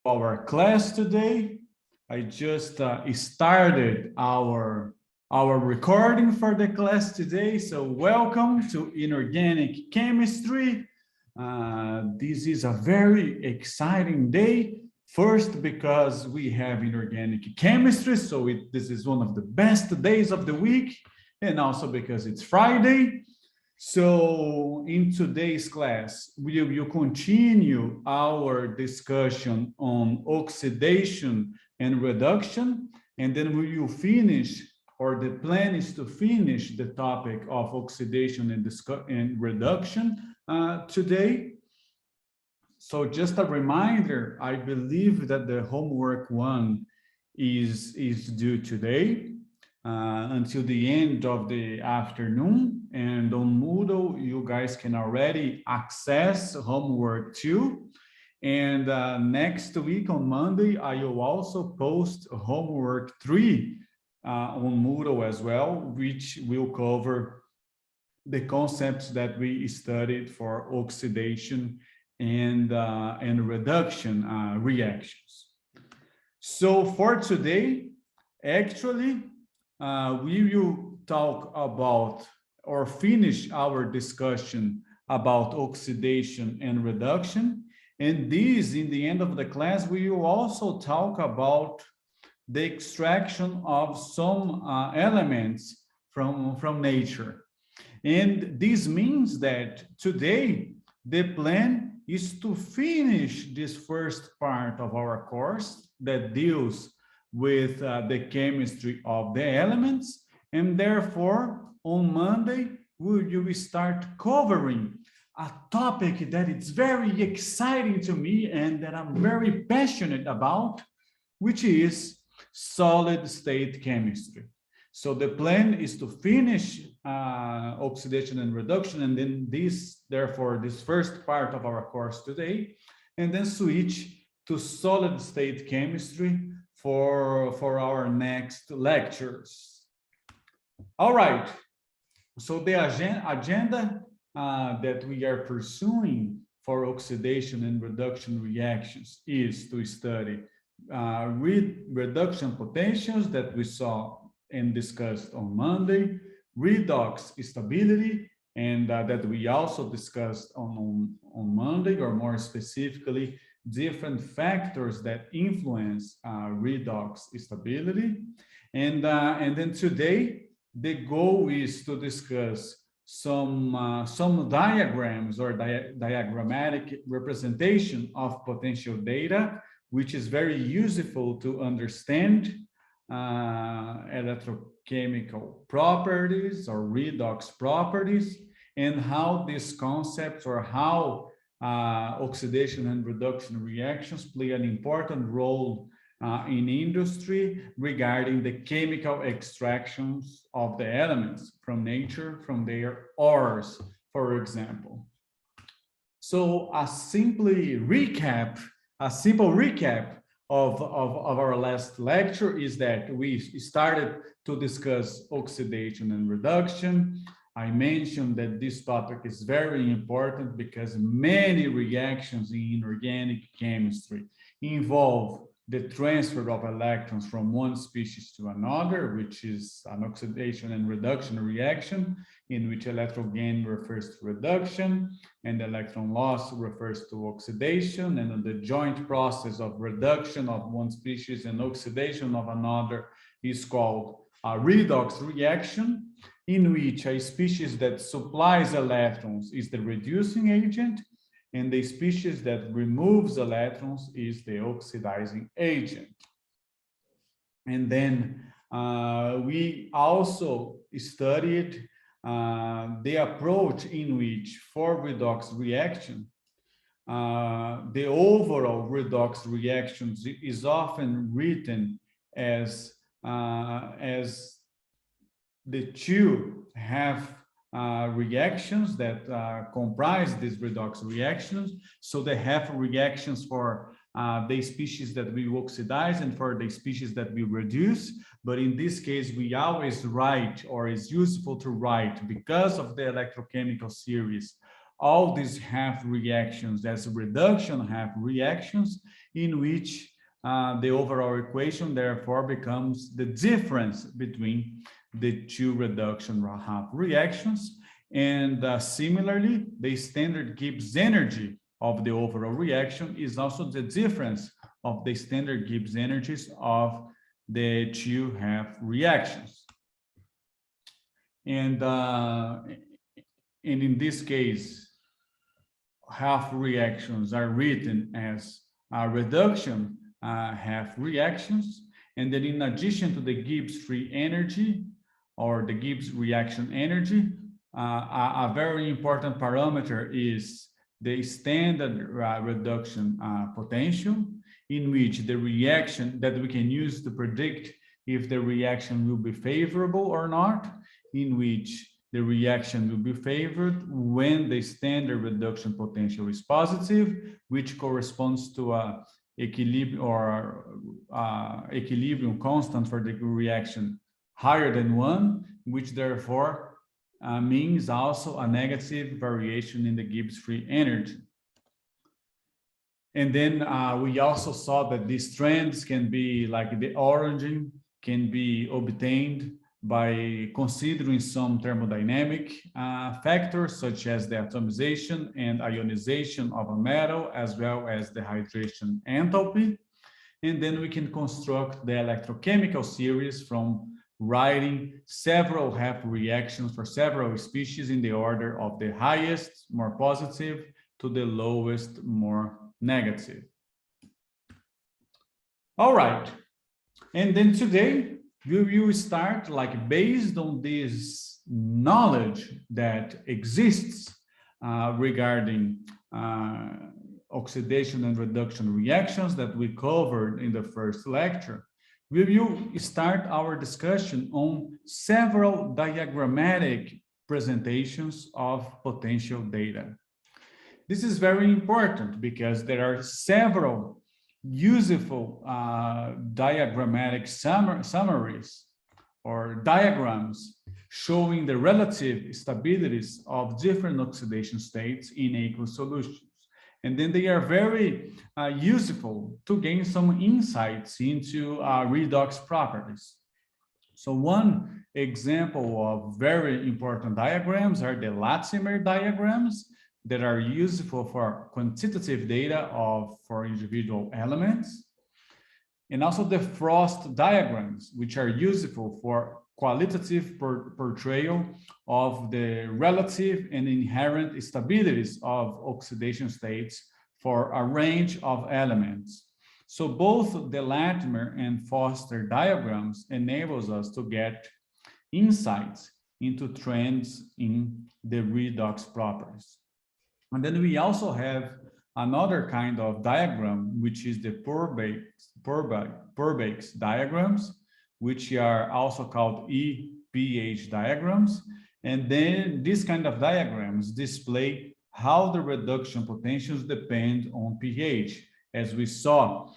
our class today. I just started our recording for the class today. So welcome to Inorganic Chemistry. This is a very exciting day. First, because we have inorganic chemistry, so this is one of the best days of the week, and also because it's Friday. So in today's class, we will continue our discussion on oxidation and reduction, and then we will finish, or the plan is to finish the topic of oxidation and reduction today. So just a reminder, I believe that the homework one is due today until the end of the afternoon. And on Moodle, you guys can already access homework 2. And next week on Monday, I will also post homework 3 on Moodle as well, which will cover the concepts that we studied for oxidation and reduction reactions. So for today, actually, we will talk about or finish our discussion about oxidation and reduction. And this, in the end of the class, we will also talk about the extraction of some elements from nature. And this means that today, the plan is to finish this first part of our course that deals with the chemistry of the elements, and therefore on Monday we will start covering a topic that is very exciting to me and that I'm very passionate about, which is solid state chemistry. So the plan is to finish oxidation and reduction, and then therefore this first part of our course today, and then switch to solid state chemistry for our next lectures. All right, so the agenda that we are pursuing for oxidation and reduction reactions is to study reduction potentials that we saw and discussed on Monday, redox stability, and that we also discussed on Monday, or more specifically, different factors that influence redox stability. And then today, the goal is to discuss some diagrams or diagrammatic representation of potential data, which is very useful to understand electrochemical properties or redox properties, and how these concepts, or how oxidation and reduction reactions play an important role in industry regarding the chemical extractions of the elements from nature, from their ores, for example. So a simple recap of our last lecture is that we started to discuss oxidation and reduction. I mentioned that this topic is very important because many reactions in inorganic chemistry involve the transfer of electrons from one species to another, which is an oxidation and reduction reaction, in which electron gain refers to reduction and electron loss refers to oxidation, and the joint process of reduction of one species and oxidation of another is called a redox reaction, in which a species that supplies electrons is the reducing agent, and the species that removes electrons is the oxidizing agent. And then we also studied the approach in which, for redox reaction, the overall redox reactions is often written as the two half reactions that comprise these redox reactions. So they have reactions for the species that we oxidize and for the species that we reduce. But in this case, we always write, or it's useful to write, because of the electrochemical series all these half reactions as reduction half reactions, in which the overall equation therefore becomes the difference between the two reduction half reactions. And similarly, the standard Gibbs energy of the overall reaction is also the difference of the standard Gibbs energies of the two half reactions. And in this case, half reactions are written as reduction half reactions. And then in addition to the Gibbs free energy or the Gibbs reaction energy, a very important parameter is the standard reduction potential, in which the reaction that we can use to predict if the reaction will be favorable or not, in which the reaction will be favored when the standard reduction potential is positive, which corresponds to a equilibrium or equilibrium constant for the reaction higher than 1, which therefore means also a negative variation in the Gibbs free energy. And then we also saw that these trends can be, like the origin, can be obtained by considering some thermodynamic factors such as the atomization and ionization of a metal, as well as the hydration enthalpy. And then we can construct the electrochemical series from writing several half reactions for several species in the order of the highest, more positive, to the lowest, more negative. All right. And then today, we will start, like, based on this knowledge that exists regarding oxidation and reduction reactions that we covered in the first lecture, we will start our discussion on several diagrammatic presentations of potential data. This is very important because there are several useful diagrammatic summaries or diagrams showing the relative stabilities of different oxidation states in aqueous solutions. And then they are very useful to gain some insights into redox properties. So one example of very important diagrams are the Latimer diagrams that are useful for quantitative data for individual elements. And also the Frost diagrams, which are useful for qualitative portrayal of the relative and inherent stabilities of oxidation states for a range of elements. So both the Latimer and Foster diagrams enables us to get insights into trends in the redox properties. And then we also have another kind of diagram, which is the Purbeck's diagrams, which are also called EPH diagrams. And then these kind of diagrams display how the reduction potentials depend on pH. As we saw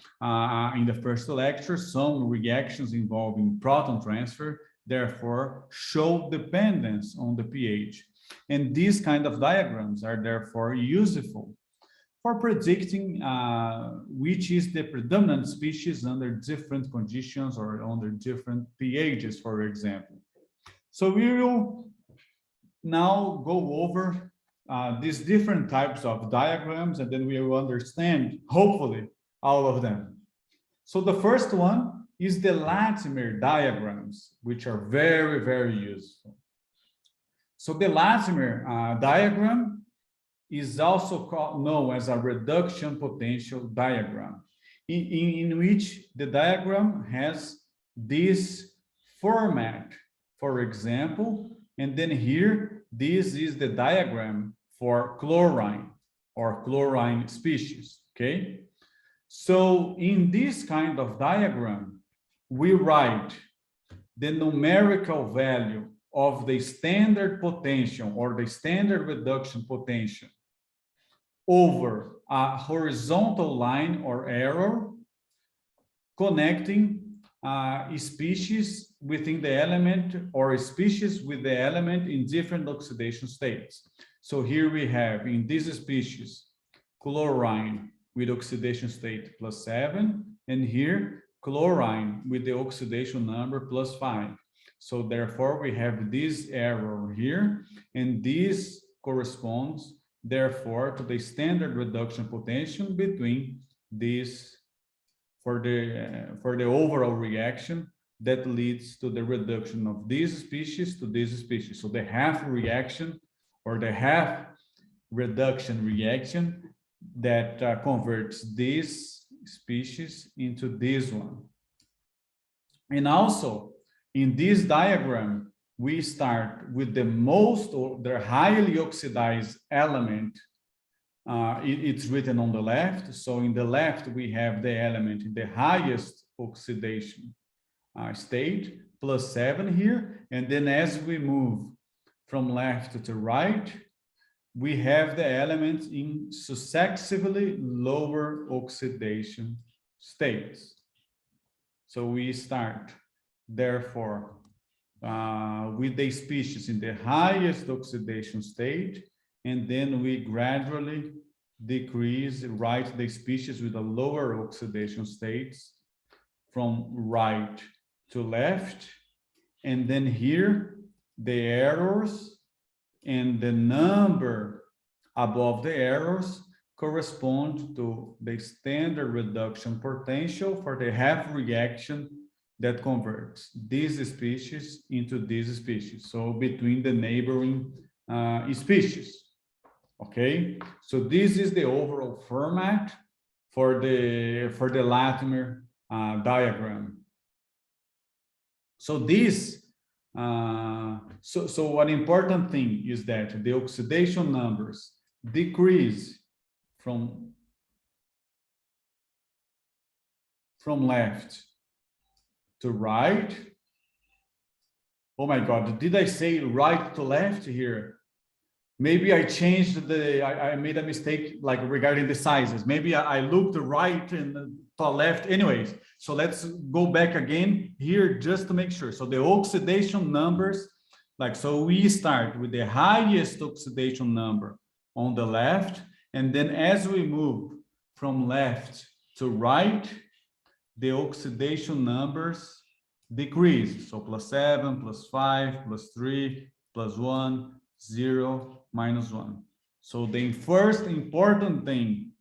in the first lecture, some reactions involving proton transfer therefore show dependence on the pH. And these kind of diagrams are therefore useful for predicting which is the predominant species under different conditions or under different pHs, for example. So we will now go over these different types of diagrams, and then we will understand, hopefully, all of them. So the first one is the Latimer diagrams, which are very, very useful. So the Latimer diagram is also known as a reduction potential diagram, in which the diagram has this format, for example, and then here, this is the diagram for chlorine or chlorine species, okay? So in this kind of diagram, we write the numerical value of the standard potential or the standard reduction potential over a horizontal line or arrow connecting species within the element or species with the element in different oxidation states. So here we have in this species, chlorine with oxidation state +7, and here chlorine with the oxidation number +5. So therefore we have this error here, and this corresponds therefore to the standard reduction potential between this for the overall reaction that leads to the reduction of this species to this species. So the half reaction or the half reduction reaction that converts this species into this one. And also in this diagram, we start with the most or the highly oxidized element. It's written on the left. So in the left, we have the element in the highest oxidation state, +7 here. And then as we move from left to right, we have the elements in successively lower oxidation states. So we start, therefore, with the species in the highest oxidation state, and then we gradually decrease, write the species with the lower oxidation states from right to left. And then here, the errors and the number above the errors correspond to the standard reduction potential for the half reaction that converts this species into this species. So between the neighboring species. Okay, so this is the overall format for the Latimer diagram. So this, so an important thing is that the oxidation numbers decrease from left to right. Oh my God, did I say right to left here? Maybe I changed I made a mistake like regarding the sizes. Maybe I looked right and to left anyways. So let's go back again here just to make sure. So the oxidation numbers, like, so we start with the highest oxidation number on the left. And then as we move from left to right, the oxidation numbers decrease. So +7, +5, +3, +1, 0, -1. So the first important thing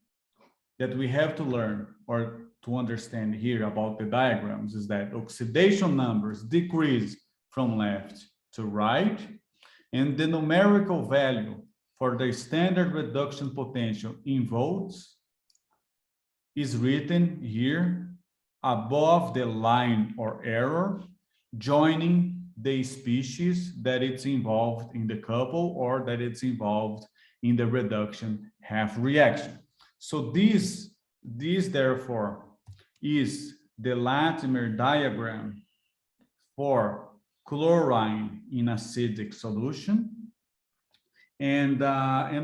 that we have to learn or to understand here about the diagrams is that oxidation numbers decrease from left to right, and the numerical value for the standard reduction potential in volts is written here above the line or error, joining the species that it's involved in the couple or that it's involved in the reduction half reaction. So this therefore is the Latimer diagram for chlorine in acidic solution. And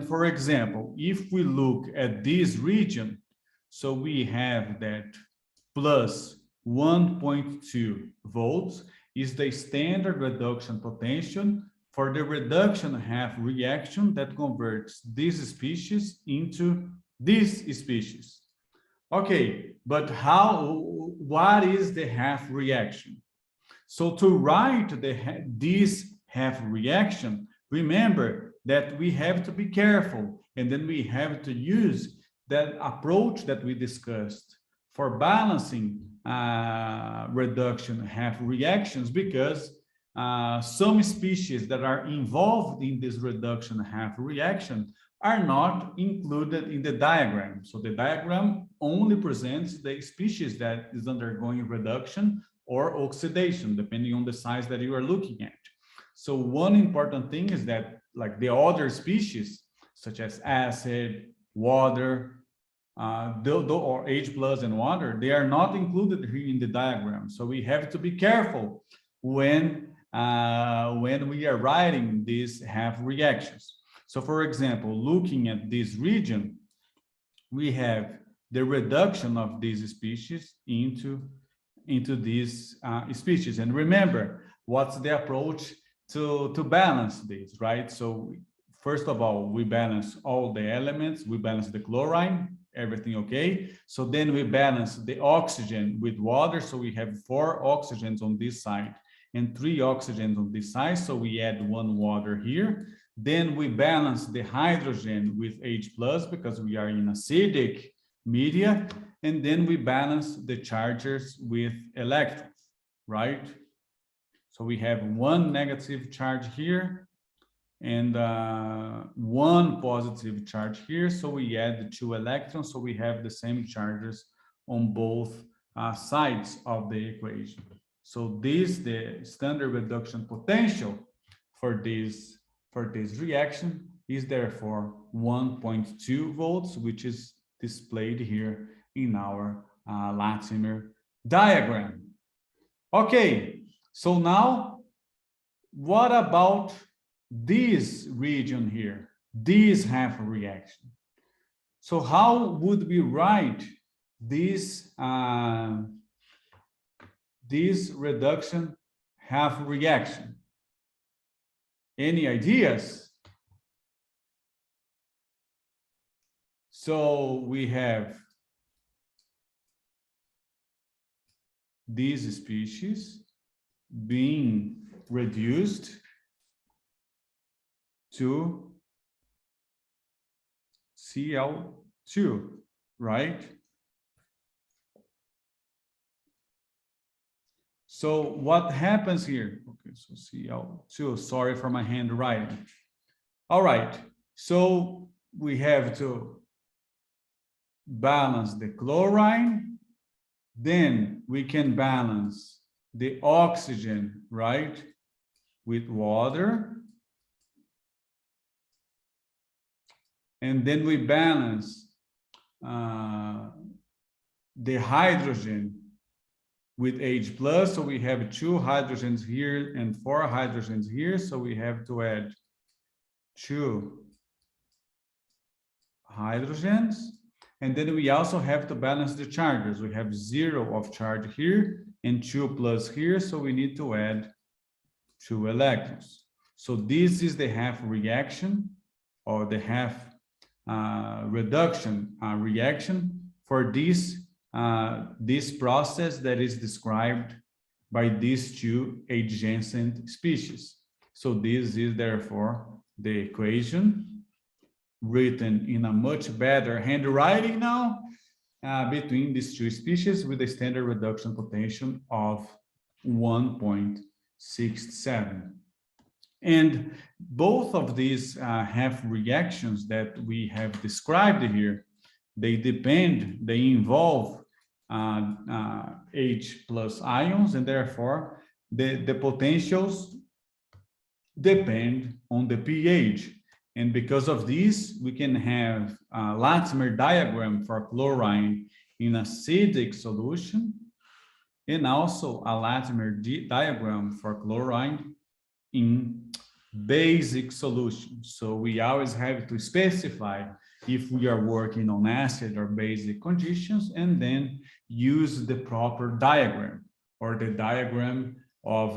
for example, if we look at this region, so we have that plus 1.2 volts is the standard reduction potential for the reduction half reaction that converts this species into this species. Okay, but what is the half reaction? So to write this half reaction, remember that we have to be careful, and then we have to use that approach that we discussed for balancing reduction half reactions, because some species that are involved in this reduction half reaction are not included in the diagram. So the diagram only presents the species that is undergoing reduction or oxidation, depending on the size that you are looking at. So one important thing is that, like the other species, such as acid, water, or H+ and water, they are not included here in the diagram. So we have to be careful when we are writing these half reactions. So for example, looking at this region, we have the reduction of these species into these species. And remember, what's the approach to balance this, right? So first of all, we balance all the elements. We balance the chlorine, everything okay. So then we balance the oxygen with water. So we have 4 oxygens on this side and 3 oxygens on this side. So we add 1 water here. Then we balance the hydrogen with H plus because we are in acidic media. And then we balance the charges with electrons, right? So we have 1 negative charge here and 1 positive charge here. So we add the 2 electrons. So we have the same charges on both sides of the equation. So this, the standard reduction potential for this reaction is therefore 1.2 volts, which is displayed here in our Latimer diagram. Okay, so now what about this region here, this half reaction? So how would we write this this reduction half reaction? Any ideas? So we have these species being reduced to Cl2, right? So what happens here? Okay, so Cl2, sorry for my handwriting. All right, so we have to balance the chlorine, then we can balance the oxygen, right, with water. And then we balance the hydrogen with H plus. So we have 2 hydrogens here and 4 hydrogens here. So we have to add 2 hydrogens. And then we also have to balance the charges. We have 0 of charge here and 2 plus here. So we need to add 2 electrons. So this is the half reaction or the half reduction reaction for this process that is described by these 2 adjacent species. So this is therefore the equation written in a much better handwriting now between these 2 species with a standard reduction potential of 1.67. And both of these half reactions that we have described here, they involve H plus ions, and therefore the potentials depend on the pH. And because of this, we can have a Latimer diagram for chlorine in acidic solution, and also a Latimer diagram for chlorine in basic solution. So we always have to specify if we are working on acid or basic conditions, and then use the proper diagram or the diagram of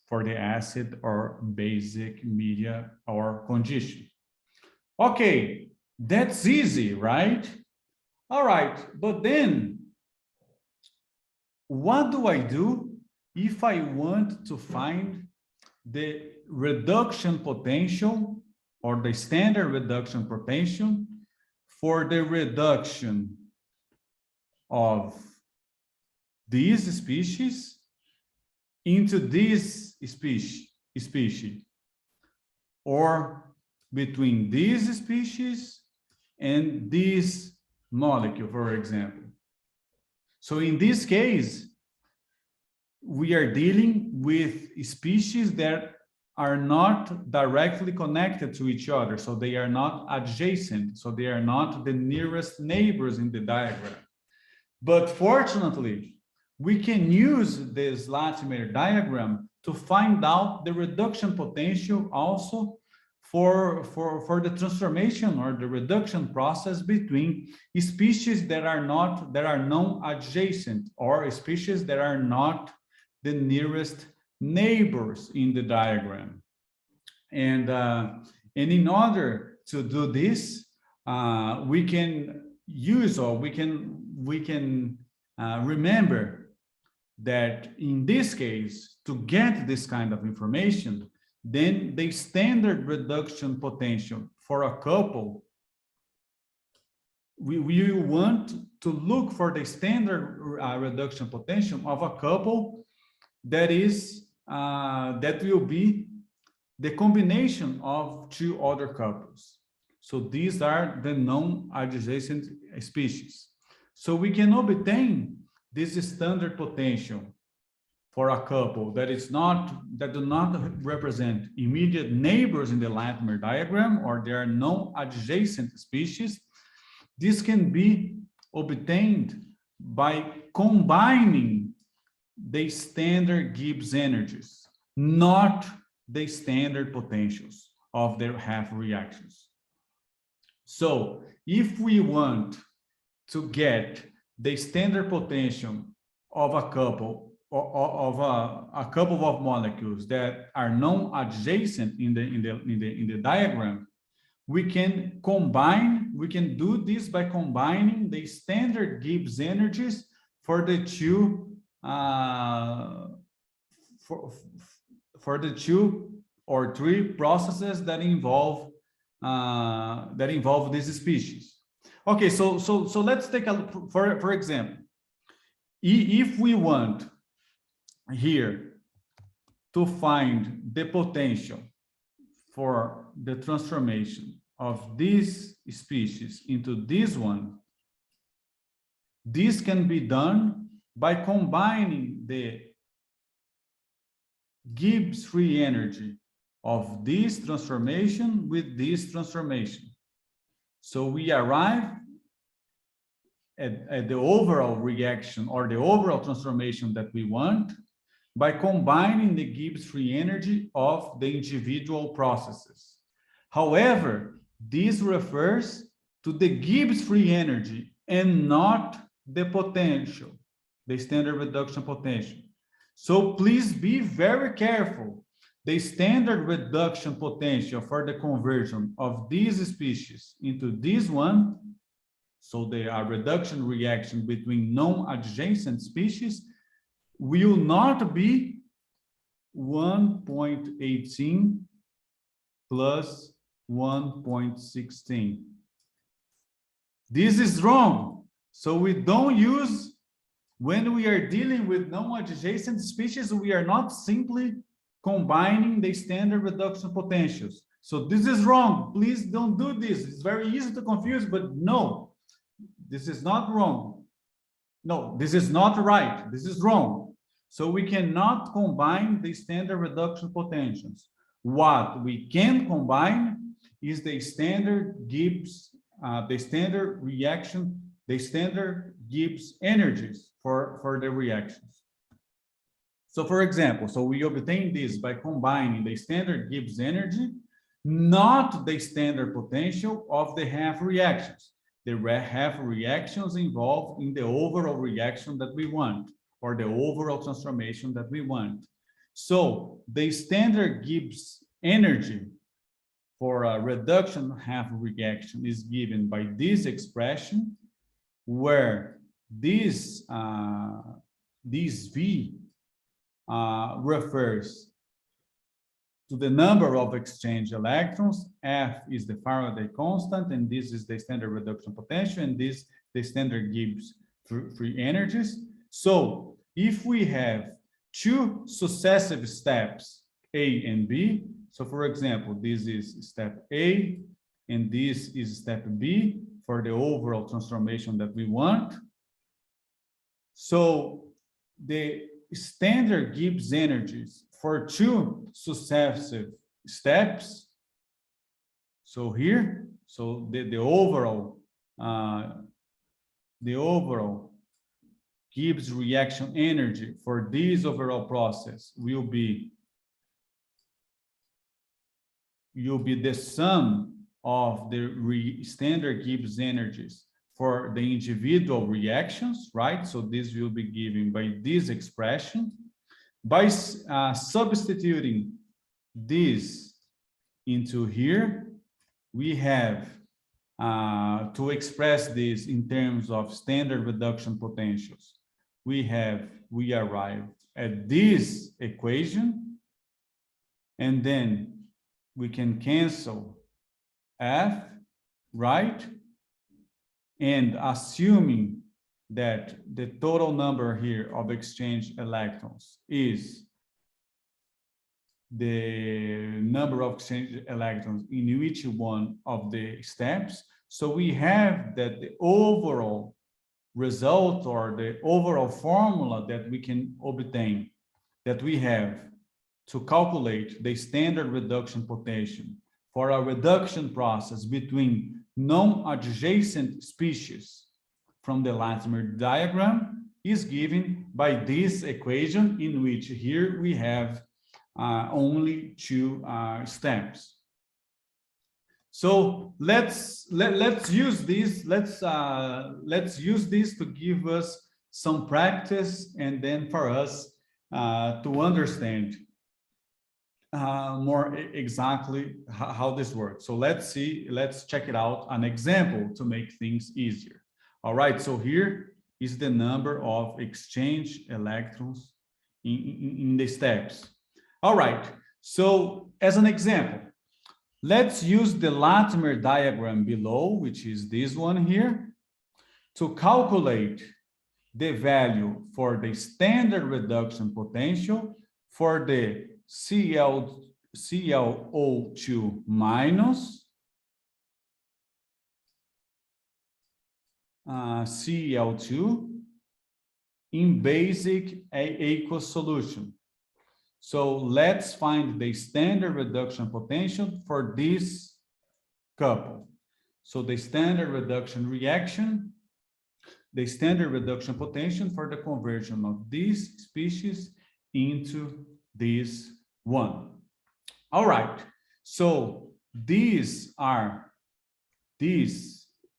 for the acid or basic media or condition. Okay, that's easy, right? All right, but then what do I do if I want to find the reduction potential or the standard reduction potential for the reduction of these species into this species, or between these species and this molecule, for example? So in this case, we are dealing with species that are not directly connected to each other. So they are not adjacent. So they are not the nearest neighbors in the diagram. But fortunately, we can use this Latimer diagram to find out the reduction potential also for the transformation or the reduction process between species that are non-adjacent, or species that are not the nearest neighbors in the diagram. And in order to do this, we can use, or we can remember that in this case, to get this kind of information, then the standard reduction potential for a couple, we want to look for the standard reduction potential of a couple that is that will be the combination of two other couples. So these are the non-adjacent species. So we can obtain this standard potential for a couple that do not represent immediate neighbors in the Latimer diagram, or they are non-adjacent species. This can be obtained by combining the standard Gibbs energies, not the standard potentials of their half reactions. So if we want to get the standard potential of a couple of a couple of molecules that are non-adjacent in the diagram, we can do this by combining the standard Gibbs energies for the two for the two or three processes that involve these species. Okay, so let's take a look. For example, if we want here to find the potential for the transformation of this species into this one, this can be done by combining the Gibbs free energy of this transformation with this transformation. So we arrive at the overall reaction or the overall transformation that we want by combining the Gibbs free energy of the individual processes. However, this refers to the Gibbs free energy and not the potential, the standard reduction potential. So please be very careful. The standard reduction potential for the conversion of these species into this one, so the reduction reaction between non-adjacent species, will not be 1.18 plus 1.16. This is wrong. So we don't use, when we are dealing with non-adjacent species, we are not simply combining the standard reduction potentials. So this is wrong. Please don't do this. It's very easy to confuse, but no, this is not wrong. No, this is not right. This is wrong. So we cannot combine the standard reduction potentials. What we can combine is the standard Gibbs, the standard reaction, the standard Gibbs energies for the reactions. So for example, so we obtain this by combining the standard Gibbs energy, not the standard potential of the half reactions. The half reactions involved in the overall reaction that we want, or the overall transformation that we want. So the standard Gibbs energy for a reduction half reaction is given by this expression, where this V refers to the number of exchange electrons. F is the Faraday constant, and this is the standard reduction potential, and this the standard Gibbs free energies. So if we have two successive steps, A and B, so for example, this is step A, and this is step B for the overall transformation that we want. So the standard Gibbs energies for two successive steps, so here, so the overall Gibbs reaction energy for this overall process will be the sum of the standard Gibbs energies for the individual reactions, right? So this will be given by this expression. By substituting this into here, we have to express this in terms of standard reduction potentials. We arrive at this equation, and then we can cancel F, right? And assuming that the total number here of exchange electrons is the number of exchange electrons in each one of the steps. So we have that the overall result, or the overall formula that we can obtain, that we have to calculate the standard reduction potential for a reduction process between non-adjacent species from the Latimer diagram is given by this equation, in which here we have only two steps. So let's use this. Let's use this to give us some practice, and then for us to understand more exactly how this works. So let's check it out, an example to make things easier. All right, so here is the number of exchange electrons in the steps. All right, so as an example, let's use the Latimer diagram below, which is this one here, to calculate the value for the standard reduction potential for the ClO2 minus Cl2 in basic aqueous solution. So let's find the standard reduction potential for this couple. So the standard reduction reaction, the standard reduction potential for the conversion of this species into this one. All right, so this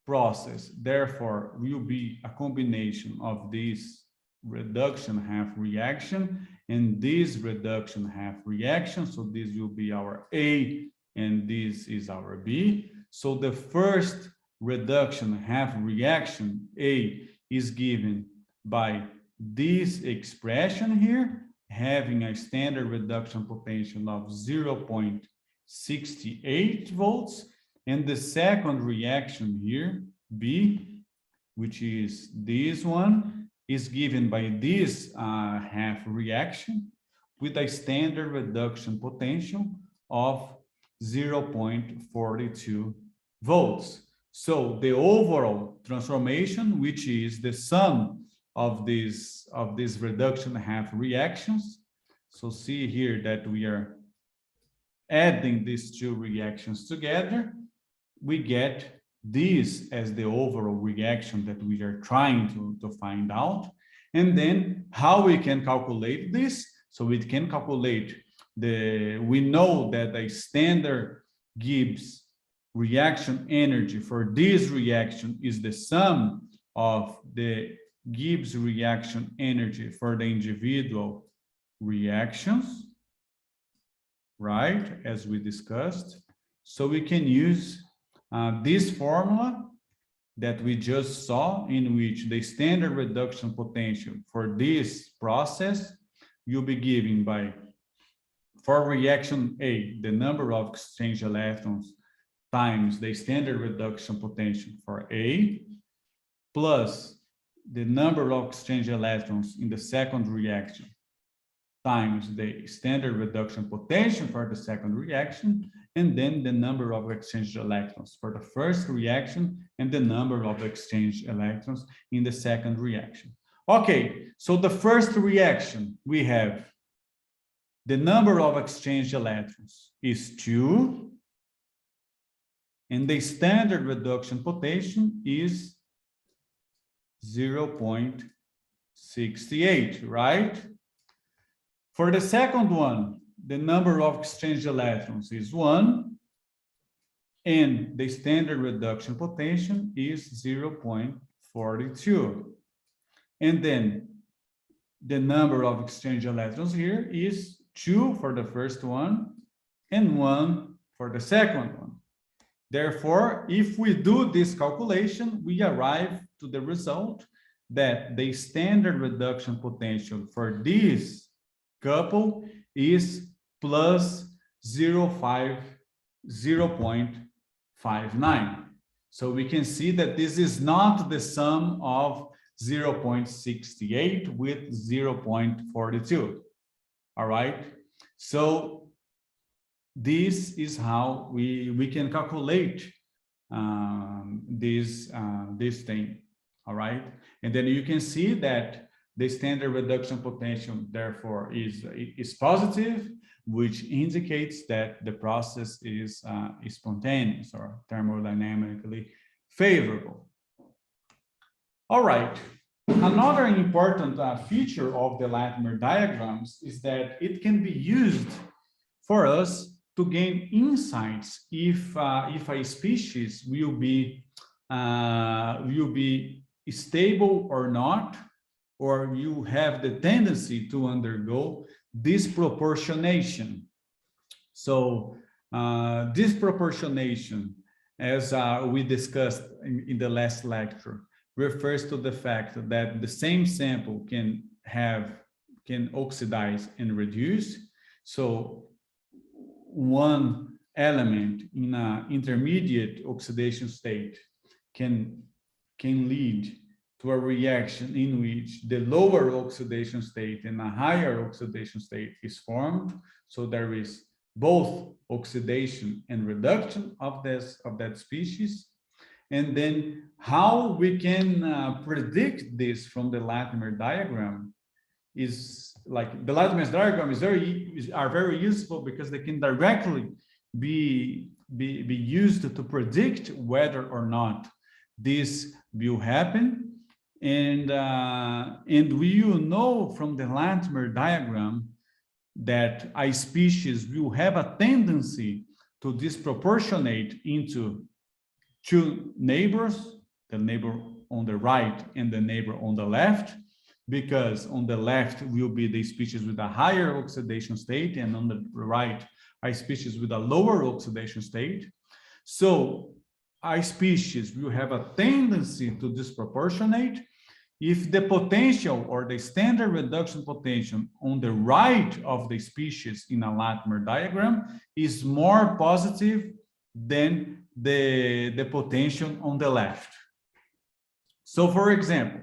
process, therefore, will be a combination of this reduction half reaction and this reduction half reaction. So this will be our A and this is our B. So the first reduction half reaction, A, is given by this expression here, having a standard reduction potential of 0.68 volts. And the second reaction here, B, which is this one, is given by this half reaction with a standard reduction potential of 0.42 volts. So the overall transformation, which is the sum of these reduction half reactions. So see here that we are adding these two reactions together. We get this as the overall reaction that we are trying to find out. And then how we can calculate this? So we can calculate we know that a standard Gibbs reaction energy for this reaction is the sum of the Gibbs reaction energy for the individual reactions, right? As we discussed. So we can use this formula that we just saw, in which the standard reduction potential for this process will be given by, for reaction A, the number of exchange electrons times the standard reduction potential for A, plus the number of exchange electrons in the second reaction times the standard reduction potential for the second reaction, and then the number of exchange electrons for the first reaction and the number of exchange electrons in the second reaction. Okay, so the first reaction, we have the number of exchange electrons is 2, and the standard reduction potential is 0.68, right? For the second one, the number of exchange electrons is 1, and the standard reduction potential is 0.42. And then the number of exchange electrons here is 2 for the first one and 1 for the second one. Therefore, if we do this calculation, we arrive to the result that the standard reduction potential for this couple is plus 0.59. So we can see that this is not the sum of 0.68 with 0.42. All right. So this is how we can calculate this thing. All right. And then you can see that the standard reduction potential, therefore, is positive, which indicates that the process is spontaneous or thermodynamically favorable. All right. Another important feature of the Latimer diagrams is that it can be used for us to gain insights if a species will be stable or not, or you have the tendency to undergo disproportionation. So disproportionation, as we discussed in the last lecture, refers to the fact that the same sample can oxidize and reduce. So one element in an intermediate oxidation state can lead to a reaction in which the lower oxidation state and a higher oxidation state is formed. So there is both oxidation and reduction of that species. And then how we can predict this from the Latimer diagram is like the Latimer diagram are very useful because they can directly be used to predict whether or not this will happen. And we will know from the Latimer diagram that a species will have a tendency to disproportionate into two neighbors, the neighbor on the right and the neighbor on the left, because on the left will be the species with a higher oxidation state, and on the right, a species with a lower oxidation state. So a species will have a tendency to disproportionate if the potential or the standard reduction potential on the right of the species in a Latimer diagram is more positive than the potential on the left. So for example,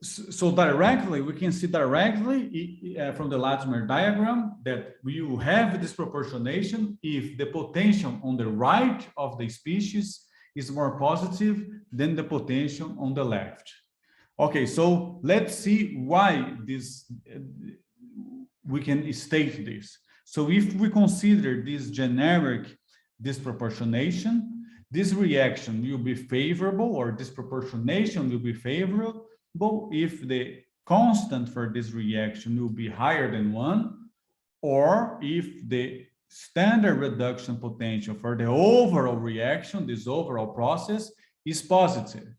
so directly, we can see directly from the Latimer diagram that we will have disproportionation if the potential on the right of the species is more positive than the potential on the left. Okay, so let's see why we can state this. So if we consider this generic disproportionation, this reaction will be favorable, or disproportionation will be favorable if the constant for this reaction will be higher than 1, or if the standard reduction potential for the overall reaction, this overall process, is positive.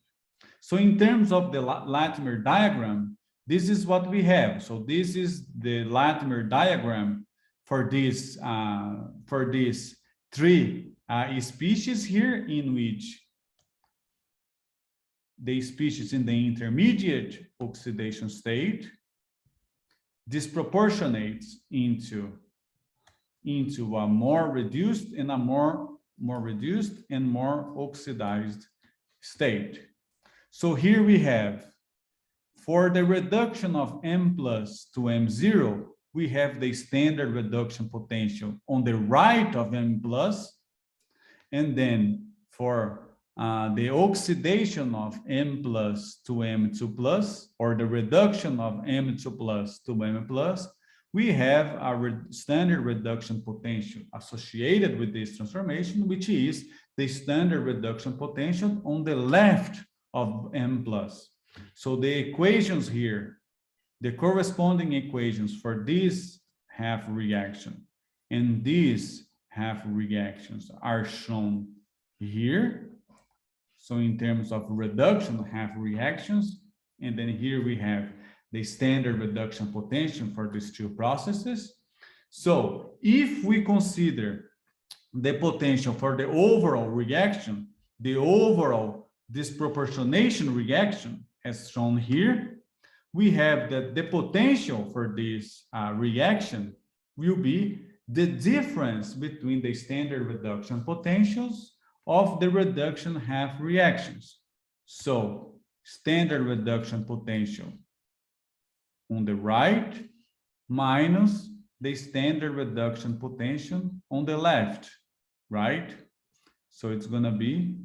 So in terms of the Latimer diagram, this is what we have. So this is the Latimer diagram for these three species here, in which the species in the intermediate oxidation state disproportionates into a more reduced and a more reduced and more oxidized state. So here we have, for the reduction of M+ to M0, we have the standard reduction potential on the right of M+, and then for the oxidation of M+ to M2+, or the reduction of M2+ to M+, we have a standard reduction potential associated with this transformation, which is the standard reduction potential on the left of M+. So the equations here, the corresponding equations for this half reaction and these half reactions are shown here. So in terms of reduction half reactions, and then here we have the standard reduction potential for these two processes. So if we consider the potential for the overall reaction, the overall disproportionation reaction, as shown here, we have that the potential for this reaction will be the difference between the standard reduction potentials of the reduction half reactions. So standard reduction potential on the right minus the standard reduction potential on the left, right? So it's going to be,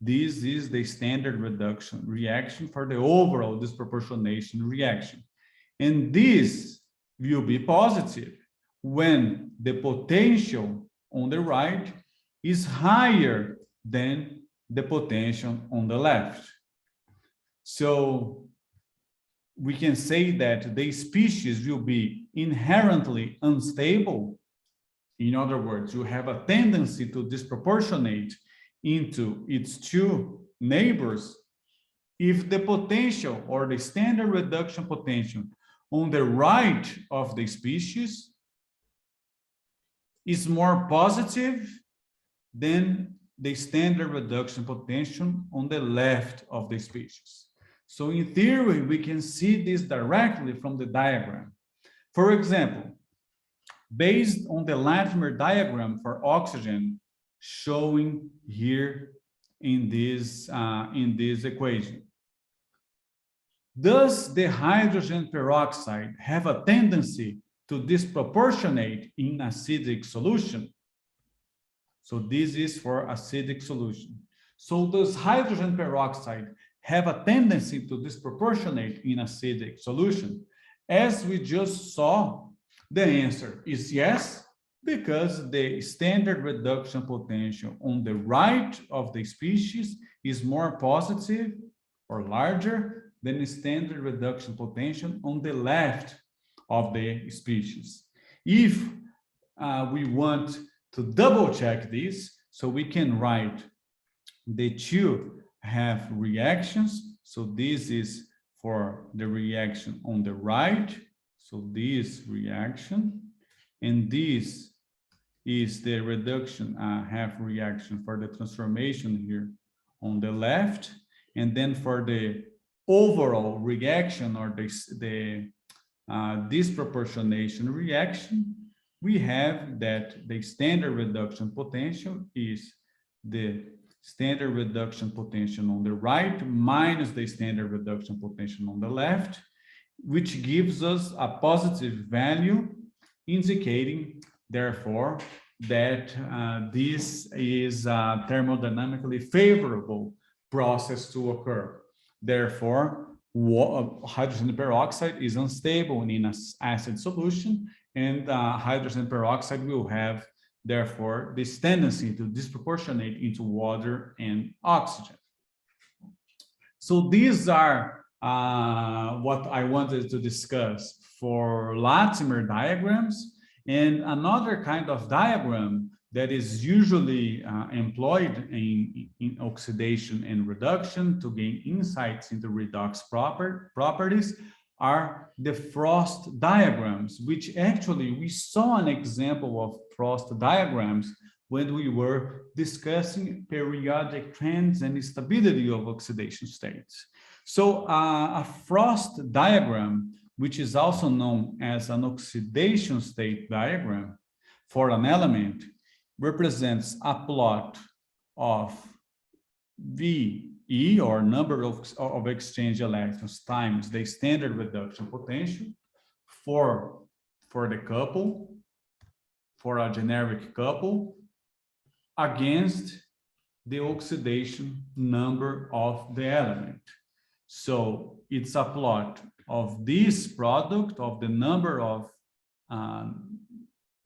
this is the standard reduction reaction for the overall disproportionation reaction. And this will be positive when the potential on the right is higher than the potential on the left. So we can say that the species will be inherently unstable. In other words, you have a tendency to disproportionate into its two neighbors if the potential or the standard reduction potential on the right of the species is more positive than the standard reduction potential on the left of the species. So in theory, we can see this directly from the diagram. For example, based on the Latimer diagram for oxygen showing here in this equation, does the hydrogen peroxide have a tendency to disproportionate in acidic solution? So this is for acidic solution. So does hydrogen peroxide have a tendency to disproportionate in acidic solution? As we just saw, the answer is yes, because the standard reduction potential on the right of the species is more positive or larger than the standard reduction potential on the left of the species. If we want to double check this, so we can write the two half reactions. So this is for the reaction on the right. So this reaction, and this is the reduction half reaction for the transformation here on the left. And then for the overall reaction or the disproportionation reaction, we have that the standard reduction potential is the standard reduction potential on the right minus the standard reduction potential on the left, which gives us a positive value, indicating, therefore, that this is a thermodynamically favorable process to occur. Therefore, hydrogen peroxide is unstable in an acid solution, and hydrogen peroxide will have, therefore, this tendency to disproportionate into water and oxygen. So these are what I wanted to discuss for Latimer diagrams. And another kind of diagram that is usually employed in oxidation and reduction to gain insights into redox properties are the Frost diagrams, which actually we saw an example of Frost diagrams when we were discussing periodic trends and stability of oxidation states. So a Frost diagram, which is also known as an oxidation state diagram for an element, represents a plot of VE, or number of exchange electrons, times the standard reduction potential for the couple, for a generic couple, against the oxidation number of the element. So it's a plot of this product of the number of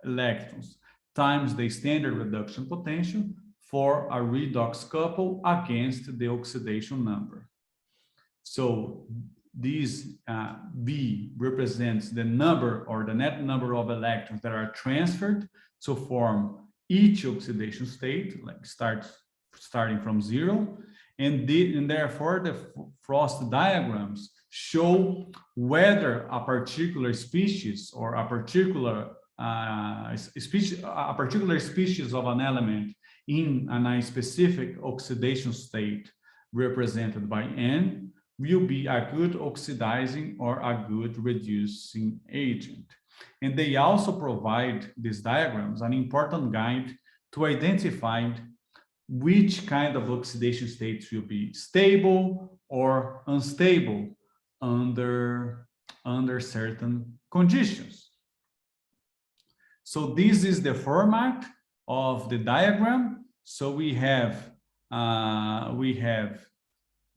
electrons times the standard reduction potential for a redox couple against the oxidation number. So this B represents the number or the net number of electrons that are transferred to form each oxidation state, like starting from zero. And therefore, the Frost diagrams show whether a particular species or a particular species of an element in a specific oxidation state represented by N will be a good oxidizing or a good reducing agent. And they also provide these diagrams an important guide to identify which kind of oxidation states will be stable or unstable under certain conditions. So this is the format of the diagram. So we have the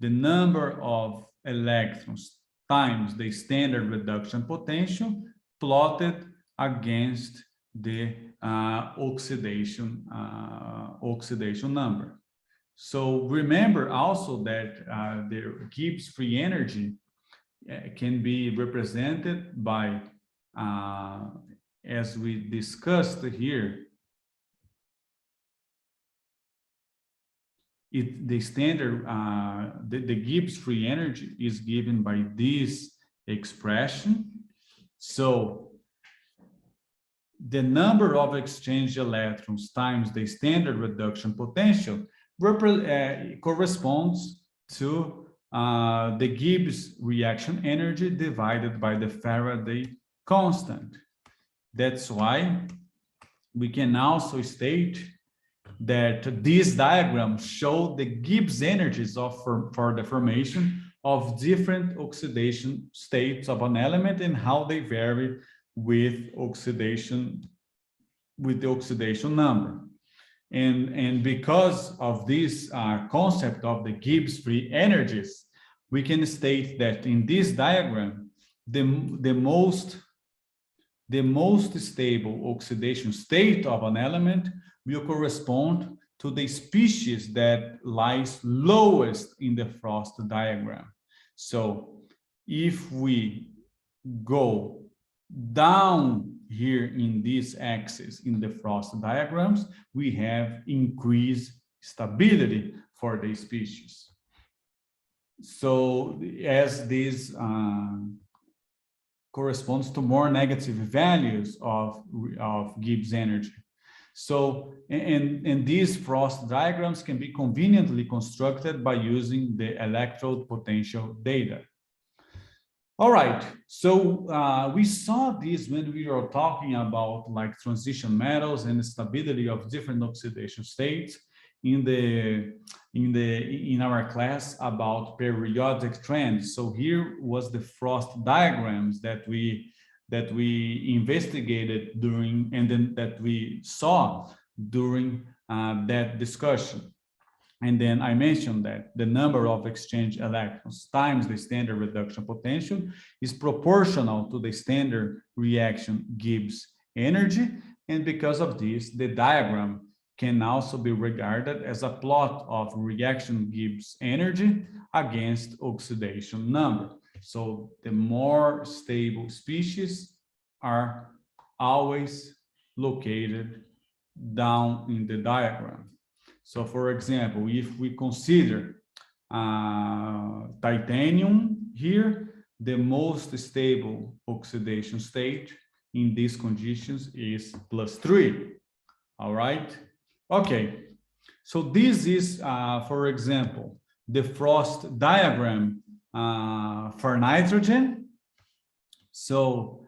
number of electrons times the standard reduction potential plotted against the oxidation number. So remember also that the Gibbs free energy can be represented by, as we discussed here, the standard, the Gibbs free energy is given by this expression. So the number of exchange electrons times the standard reduction potential corresponds to the Gibbs reaction energy divided by the Faraday constant. That's why we can also state that these diagrams show the Gibbs energies for the formation of different oxidation states of an element and how they vary with the oxidation number. And because of this concept of the Gibbs free energies, we can state that in this diagram, the most stable oxidation state of an element will correspond to the species that lies lowest in the Frost diagram. So if we go down here in this axis in the Frost diagrams, we have increased stability for the species. So as this corresponds to more negative values of Gibbs energy. So, and these Frost diagrams can be conveniently constructed by using the electrode potential data. All right, so we saw this when we were talking about like transition metals and the stability of different oxidation states in our class about periodic trends. So here was the Frost diagrams that we investigated during, and then that we saw during that discussion. And then I mentioned that the number of exchange electrons times the standard reduction potential is proportional to the standard reaction Gibbs energy. And because of this, the diagram can also be regarded as a plot of reaction Gibbs energy against oxidation number. So the more stable species are always located down in the diagram. So for example, if we consider titanium here, the most stable oxidation state in these conditions is +3. All right. Okay. So this is, for example, the Frost diagram for nitrogen. So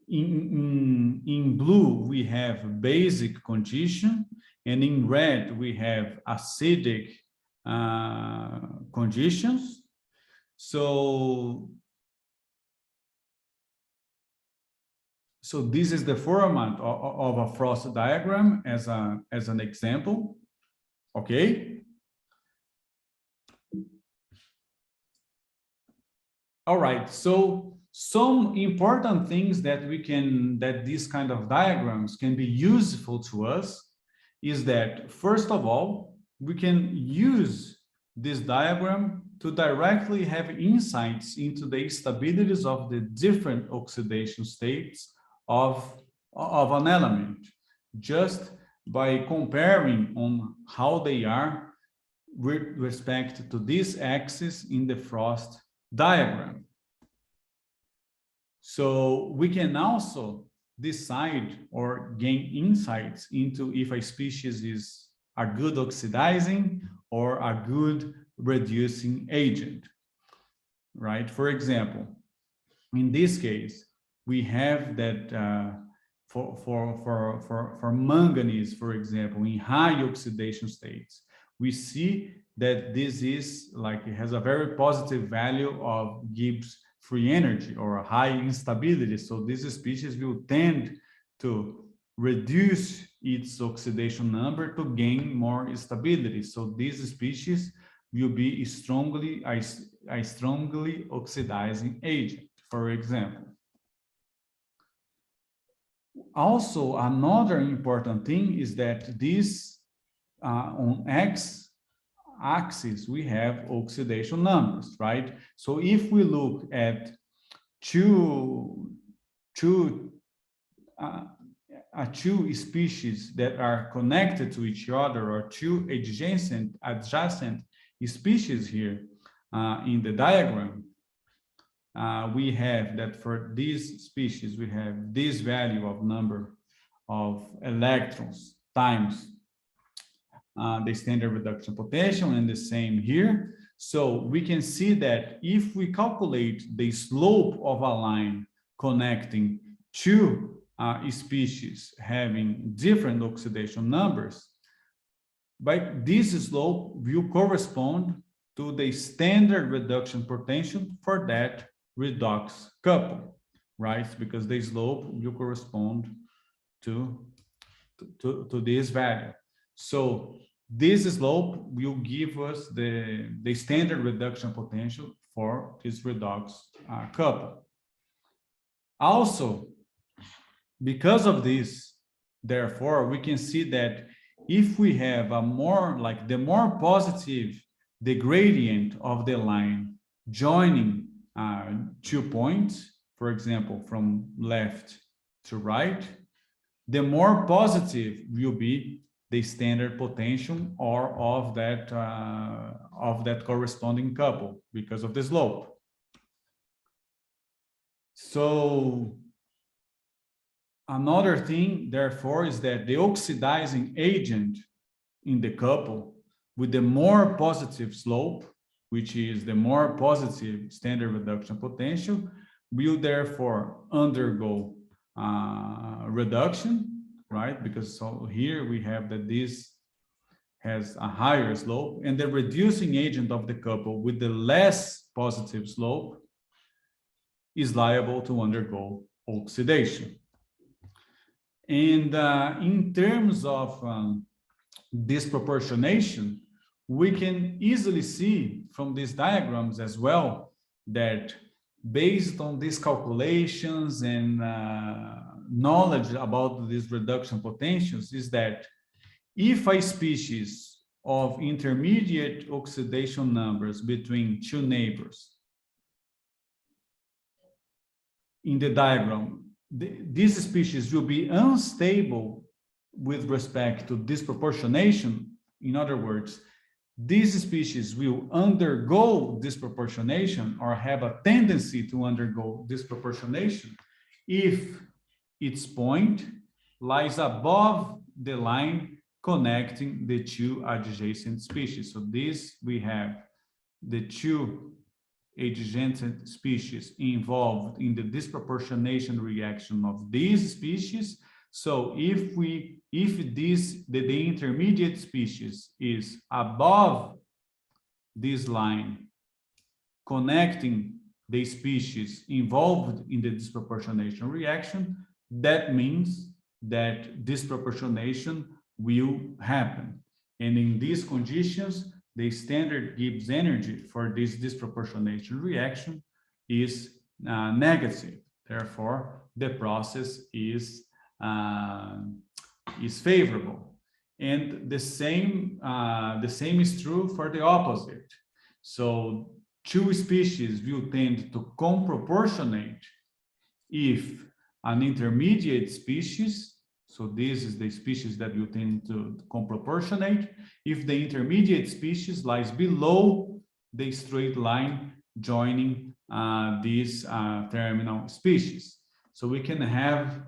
in blue, we have basic condition, and in red, we have acidic conditions. So this is the format of a Frost diagram as an example. Okay. All right. So some important things that these kind of diagrams can be useful to us is that, first of all, we can use this diagram to directly have insights into the stabilities of the different oxidation states of an element, just by comparing on how they are with respect to this axis in the Frost diagram. So we can also decide or gain insights into if a species is a good oxidizing or a good reducing agent, right? For example, in this case, we have that for manganese, for example, in high oxidation states, we see that this is like it has a very positive value of Gibbs free energy or a high instability. So this species will tend to reduce its oxidation number to gain more stability. So this species will be a strongly oxidizing agent, for example. Also, another important thing is that this on X axis, we have oxidation numbers, right? So if we look at two species that are connected to each other, or two adjacent species here in the diagram, we have that for this species, we have this value of number of electrons times the standard reduction potential, and the same here. So we can see that if we calculate the slope of a line connecting two species having different oxidation numbers, but this slope will correspond to the standard reduction potential for that redox couple, right? Because the slope will correspond to this value. So this slope will give us the standard reduction potential for this redox couple. Also, because of this, therefore, we can see that if we have a more, like the more positive the gradient of the line joining 2 points, for example, from left to right, the more positive will be the standard potential or of that corresponding couple because of the slope. So another thing, therefore, is that the oxidizing agent in the couple with the more positive slope, which is the more positive standard reduction potential, will therefore undergo reduction, right? Because so here we have that this has a higher slope, and the reducing agent of the couple with the less positive slope is liable to undergo oxidation. And in terms of disproportionation, we can easily see from these diagrams as well that based on these calculations and knowledge about these reduction potentials, is that if a species of intermediate oxidation numbers between two neighbors in the diagram, these species will be unstable with respect to disproportionation. In other words, these species will undergo disproportionation or have a tendency to undergo disproportionation if its point lies above the line connecting the two adjacent species. So this, we have the two adjacent species involved in the disproportionation reaction of these species. So if the intermediate species is above this line connecting the species involved in the disproportionation reaction, that means that disproportionation will happen. And in these conditions, the standard Gibbs energy for this disproportionation reaction is negative. Therefore, the process is favorable. And the same is true for the opposite. So two species will tend to comproportionate if an intermediate species, so this is the species that will tend to comproportionate, if the intermediate species lies below the straight line joining these terminal species. So we can have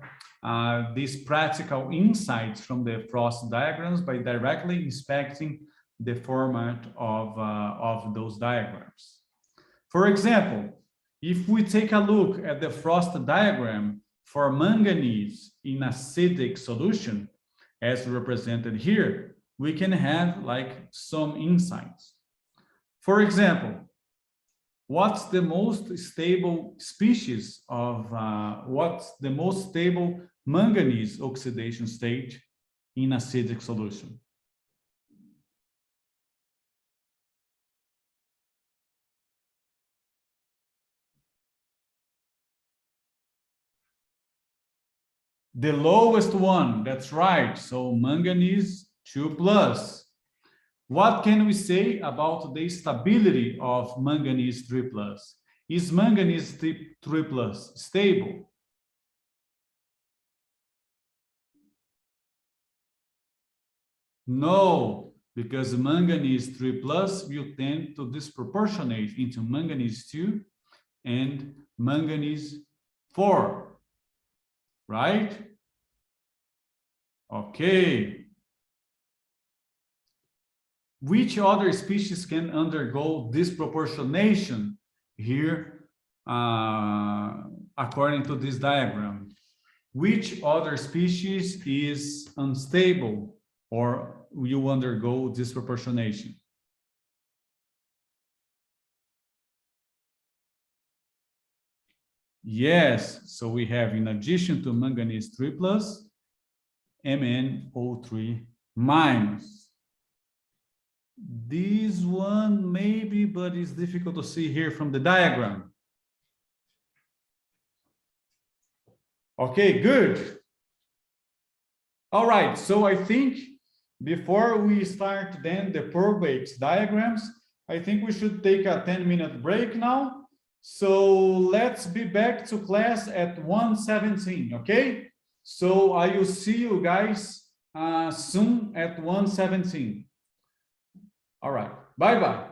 these practical insights from the frost diagrams by directly inspecting the format of those diagrams. For example, if we take a look at the frost diagram for manganese in acidic solution, as represented here, we can have like some insights. For example, what's the most stable species of, what's the most stable manganese oxidation state in acidic solution? The lowest one, that's right. So manganese 2+. What can we say about the stability of manganese 3+? Is manganese 3+ stable? No, because manganese 3+ will tend to disproportionate into manganese 2 and manganese 4, right? Okay. Which other species can undergo disproportionation here, according to this diagram? Which other species is unstable or will undergo disproportionation? Yes, so we have, in addition to manganese 3+, MnO3-. This one maybe, but it's difficult to see here from the diagram. Okay, good. All right, so I think before we start then the Purbakes diagrams, I think we should take a 10-minute break now. So let's be back to class at 1:17, okay? So I will see you guys soon at 1:17. All right, bye-bye.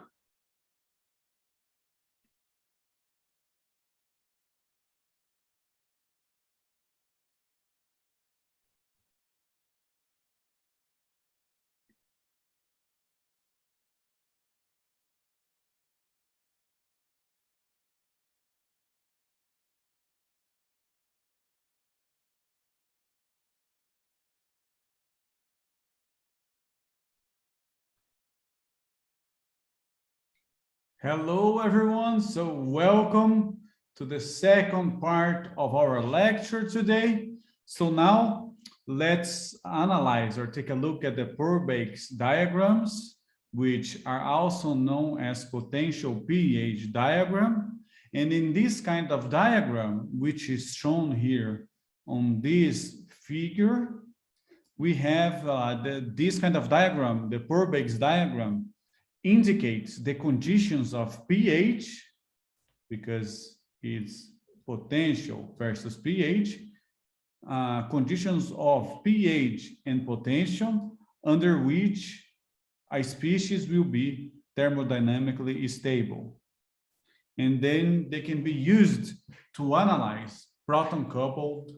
Hello, everyone. So welcome to the second part of our lecture today. So now let's analyze or take a look at the Purbakes diagrams, which are also known as potential pH diagram. And in this kind of diagram, which is shown here on this figure, we have this kind of diagram, the Purbakes diagram, indicates the conditions of pH, because it's potential versus pH, conditions of pH and potential under which a species will be thermodynamically stable. And then they can be used to analyze proton-coupled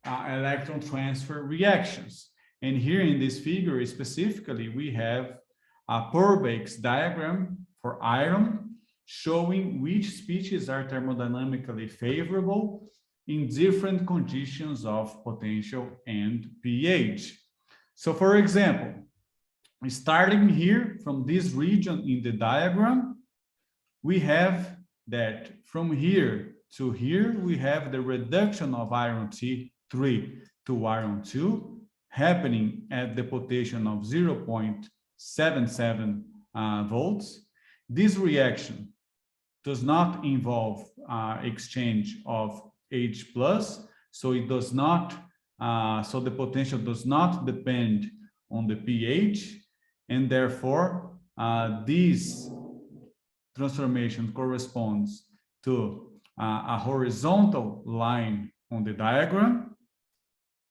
electron transfer reactions. And here in this figure specifically, we have a Purbakes diagram for iron, showing which species are thermodynamically favorable in different conditions of potential and pH. So for example, starting here from this region in the diagram, we have that from here to here, we have the reduction of iron T3 to iron 2 happening at the potential of 0.77 volts. This reaction does not involve exchange of H+, so it does not, so the potential does not depend on the pH, and therefore this transformation corresponds to a horizontal line on the diagram.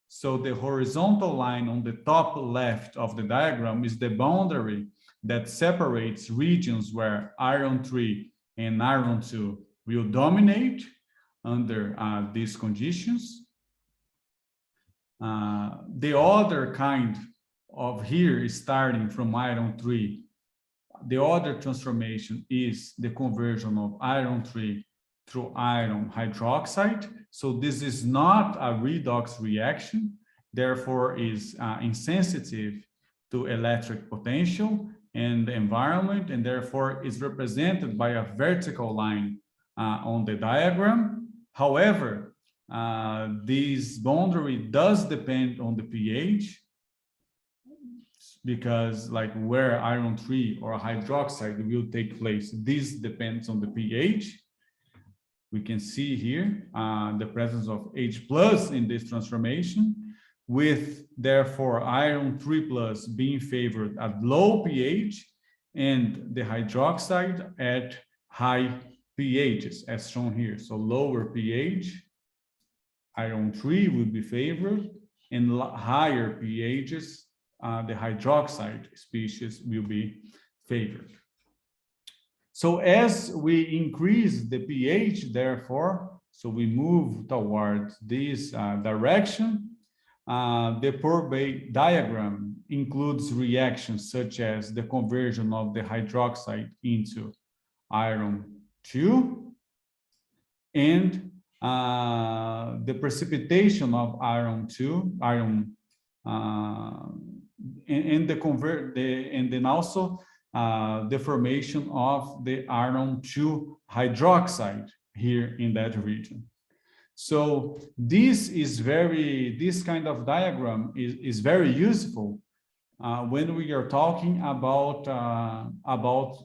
So the horizontal line on the top left of the diagram is the boundary that separates regions where iron 3 and iron 2 will dominate under these conditions. The other kind of here is starting from iron 3. The other transformation is the conversion of iron 3 through iron hydroxide. So this is not a redox reaction, therefore is insensitive to electric potential and the environment, and therefore is represented by a vertical line on the diagram. However, this boundary does depend on the pH, because like where iron 3 or hydroxide will take place, this depends on the pH. We can see here the presence of H plus in this transformation, with therefore iron 3 plus being favored at low pH and the hydroxide at high pHs as shown here. So lower pH, iron 3 will be favored, and higher pHs, the hydroxide species will be favored. So as we increase the pH, therefore, so we move towards this direction, the Purbeck diagram includes reactions such as the conversion of the hydroxide into iron 2 and the precipitation of iron 2, and then also the formation of the iron 2 hydroxide here in that region. So this kind of diagram is very useful when we are talking about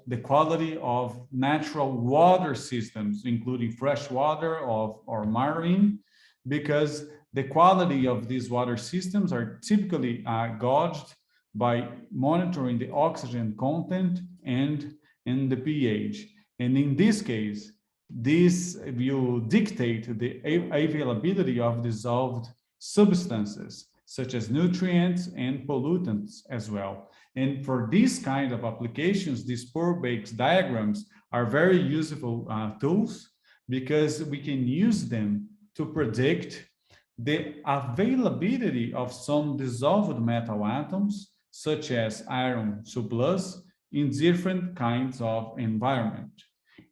the quality of natural water systems, including fresh water or marine, because the quality of these water systems are typically gauged by monitoring the oxygen content and the pH. And in this case, this will dictate the availability of dissolved substances, such as nutrients and pollutants as well. And for these kind of applications, these Purbeck diagrams are very useful tools, because we can use them to predict the availability of some dissolved metal atoms, such as iron 2 plus, in different kinds of environment.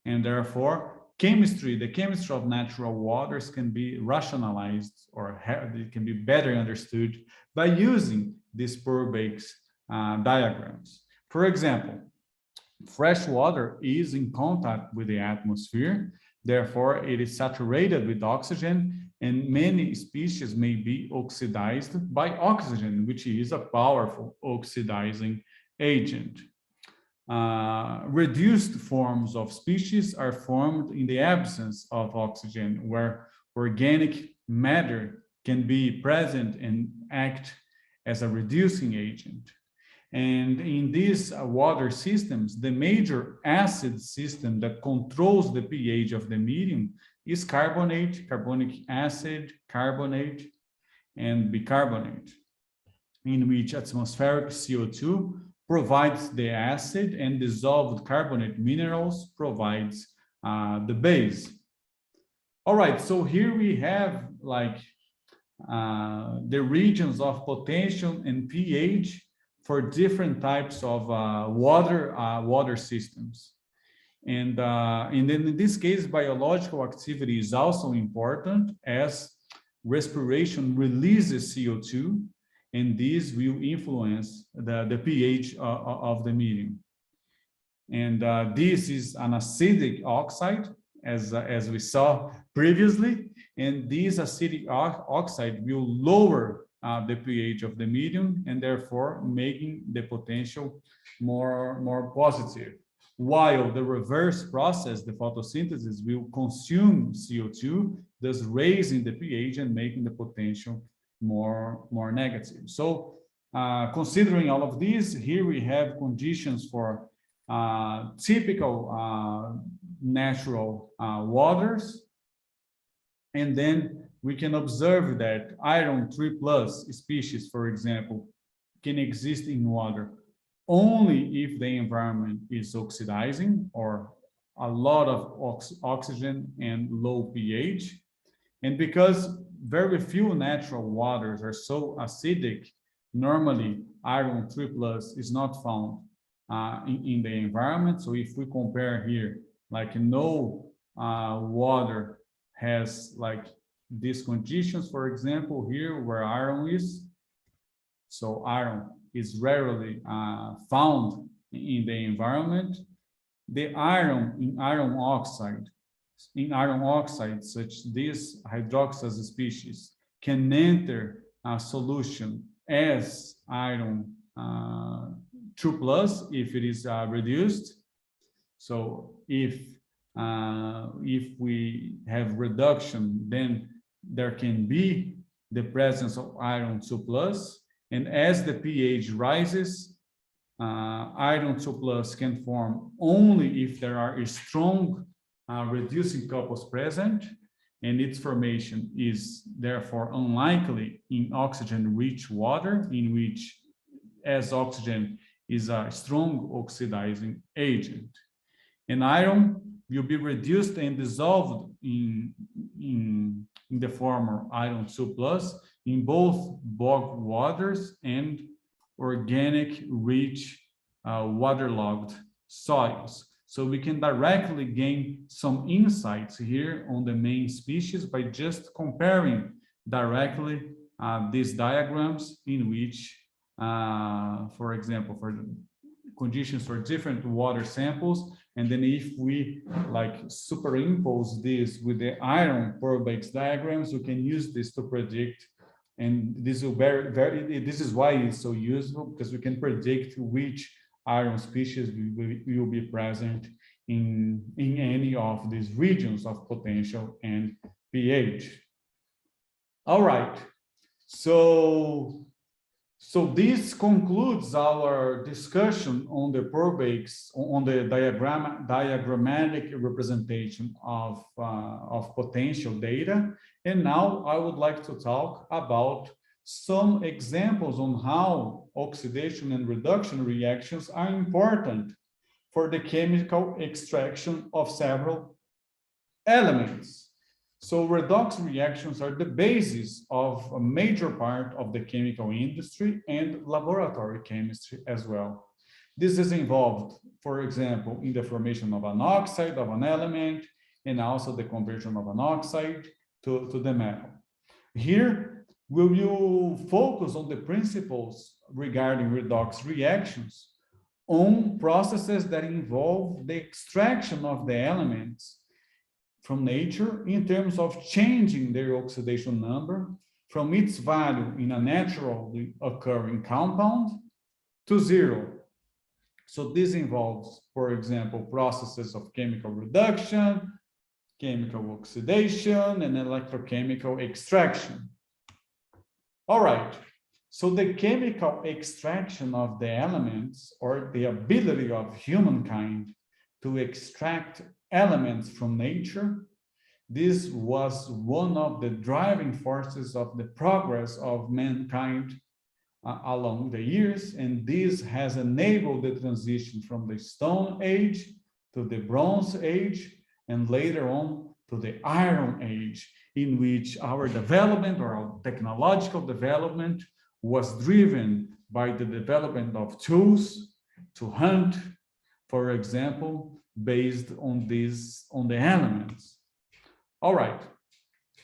And therefore, the chemistry of natural waters can be rationalized, or it can be better understood by using these Purbeck diagrams. For example, fresh water is in contact with the atmosphere, therefore it is saturated with oxygen, and many species may be oxidized by oxygen, which is a powerful oxidizing agent. Reduced forms of species are formed in the absence of oxygen, where organic matter can be present and act as a reducing agent. And in these water systems, the major acid system that controls the pH of the medium is carbonate, carbonic acid, carbonate, and bicarbonate, in which atmospheric CO2 provides the acid and dissolved carbonate minerals provides the base. All right, so here we have like the regions of potential and pH for different types of water systems. And then in this case, biological activity is also important, as respiration releases CO2, and this will influence the pH of the medium. And this is an acidic oxide, as we saw previously, and this acidic oxide will lower the pH of the medium, and therefore making the potential more positive. While the reverse process, the photosynthesis, will consume CO2, thus raising the pH and making the potential more negative. So considering all of these, here we have conditions for typical natural waters. And then we can observe that iron 3 plus species, for example, can exist in water only if the environment is oxidizing or a lot of oxygen and low pH. And because very few natural waters are so acidic, normally iron 3 plus is not found in the environment. So if we compare here, like no water has like these conditions, for example, here where iron is. So iron is rarely found in the environment. The iron in iron oxide, such this hydroxylase species can enter a solution as iron 2 plus if it is reduced. So if we have reduction, then there can be the presence of iron 2 plus, and as the pH rises, iron 2 plus can form only if there are strong reducing couples present, and its formation is therefore unlikely in oxygen-rich water, in which as oxygen is a strong oxidizing agent. And iron will be reduced and dissolved in the former iron 2 plus in both bog waters and organic rich waterlogged soils. So we can directly gain some insights here on the main species by just comparing directly these diagrams in which, for example, for the conditions for different water samples, and then if we like superimpose this with the iron Purbakes diagrams, we can use this to predict. And this will this is why it's so useful, because we can predict which iron species will be present in any of these regions of potential and pH. All right, so this concludes our discussion on the Purbakes, on the diagrammatic representation of potential data. And now I would like to talk about some examples on how oxidation and reduction reactions are important for the chemical extraction of several elements. So redox reactions are the basis of a major part of the chemical industry and laboratory chemistry as well. This is involved, for example, in the formation of an oxide of an element, and also the conversion of an oxide to the metal. Here, we will focus on the principles regarding redox reactions on processes that involve the extraction of the elements from nature in terms of changing their oxidation number from its value in a naturally occurring compound to zero. So this involves, for example, processes of chemical reduction, chemical oxidation, and electrochemical extraction. All right, so the chemical extraction of the elements, or the ability of humankind to extract elements from nature, this was one of the driving forces of the progress of mankind along the years, and this has enabled the transition from the Stone Age to the Bronze Age, and later on to the Iron Age, in which our development or our technological development was driven by the development of tools to hunt, for example, based on the elements. All right,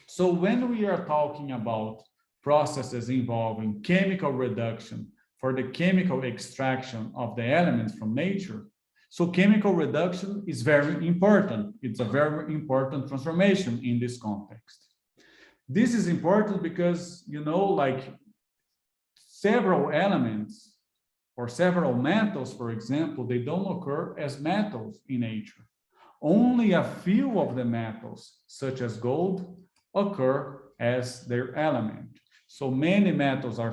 so when we are talking about processes involving chemical reduction for the chemical extraction of the elements from nature, so chemical reduction is very important. It's a very important transformation in this context. This is important because, you know, like several elements or several metals, for example, they don't occur as metals in nature. Only a few of the metals, such as gold, occur as their element. So many metals are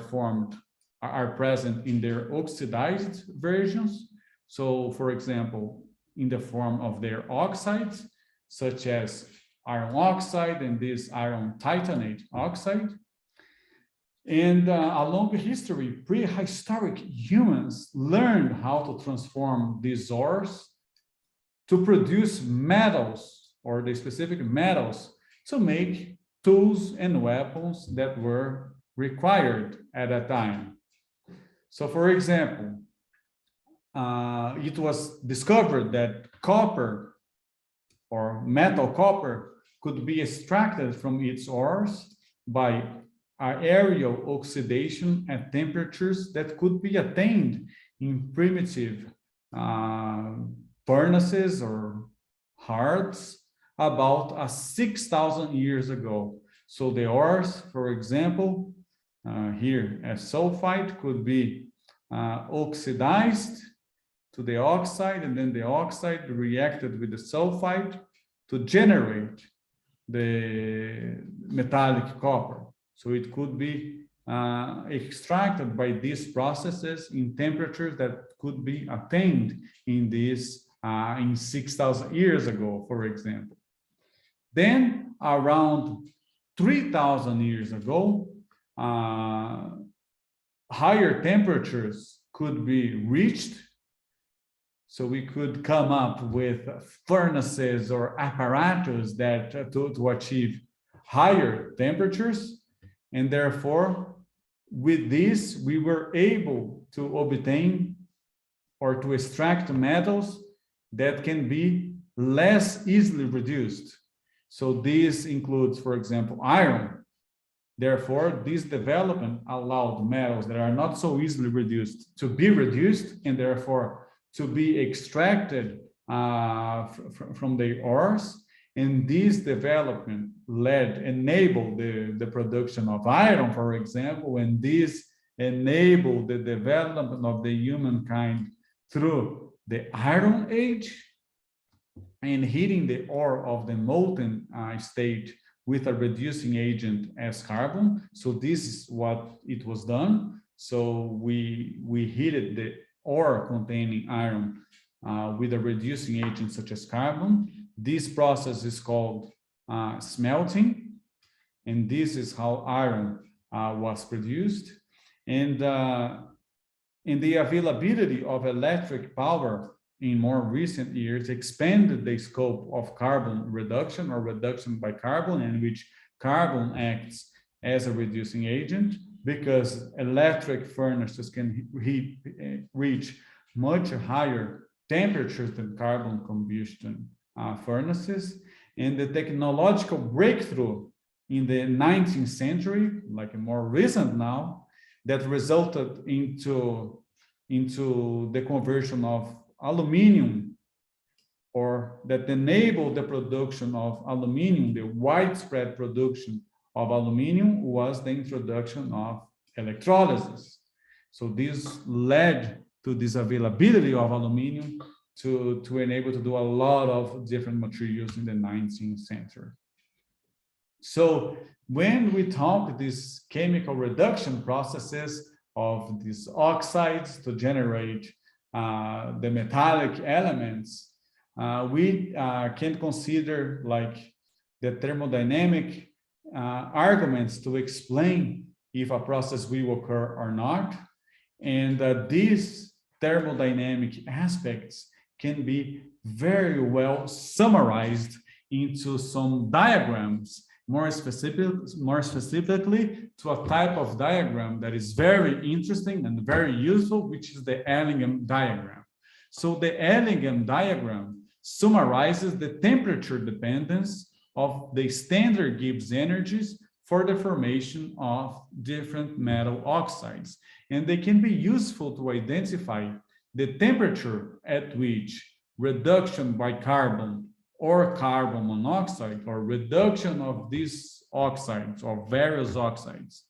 present in their oxidized versions. So, for example, in the form of their oxides, such as iron oxide and this iron titanate oxide. And along history, prehistoric humans learned how to transform these ores to produce metals or the specific metals to make tools and weapons that were required at that time. So for example, it was discovered that copper or metal copper could be extracted from its ores by aerial oxidation at temperatures that could be attained in primitive furnaces or hearths about 6,000 years ago. So the ores, for example, here as sulfite could be oxidized to the oxide, and then the oxide reacted with the sulfite to generate the metallic copper. So it could be extracted by these processes in temperatures that could be attained in this in 6,000 years ago, for example. Then around 3,000 years ago, higher temperatures could be reached. So we could come up with furnaces or apparatus that to achieve higher temperatures. And therefore, with this, we were able to obtain or to extract metals that can be less easily reduced. So this includes, for example, iron. Therefore, this development allowed metals that are not so easily reduced to be reduced, and therefore to be extracted from the ores. And this development enabled the production of iron, for example, and this enabled the development of the humankind through the Iron Age and heating the ore of the molten state with a reducing agent as carbon. So this is what it was done. So we heated the ore containing iron with a reducing agent such as carbon. This process is called smelting, and this is how iron was produced. And the availability of electric power in more recent years expanded the scope of carbon reduction or reduction by carbon, in which carbon acts as a reducing agent, because electric furnaces can reach much higher temperatures than carbon combustion furnaces. And the technological breakthrough in the 19th century, like more recent now, that resulted into the conversion of aluminum, or that enabled the production of aluminum, the widespread production of aluminum, was the introduction of electrolysis. So this led to this availability of aluminum to enable to do a lot of different materials in the 19th century. So when we talk these chemical reduction processes of these oxides to generate the metallic elements, we can consider like the thermodynamic arguments to explain if a process will occur or not. And these thermodynamic aspects can be very well summarized into some diagrams, more specifically to a type of diagram that is very interesting and very useful, which is the Ellingham diagram. So the Ellingham diagram summarizes the temperature dependence of the standard Gibbs energies for the formation of different metal oxides. And they can be useful to identify the temperature at which reduction by carbon or carbon monoxide, or reduction of these oxides or various oxides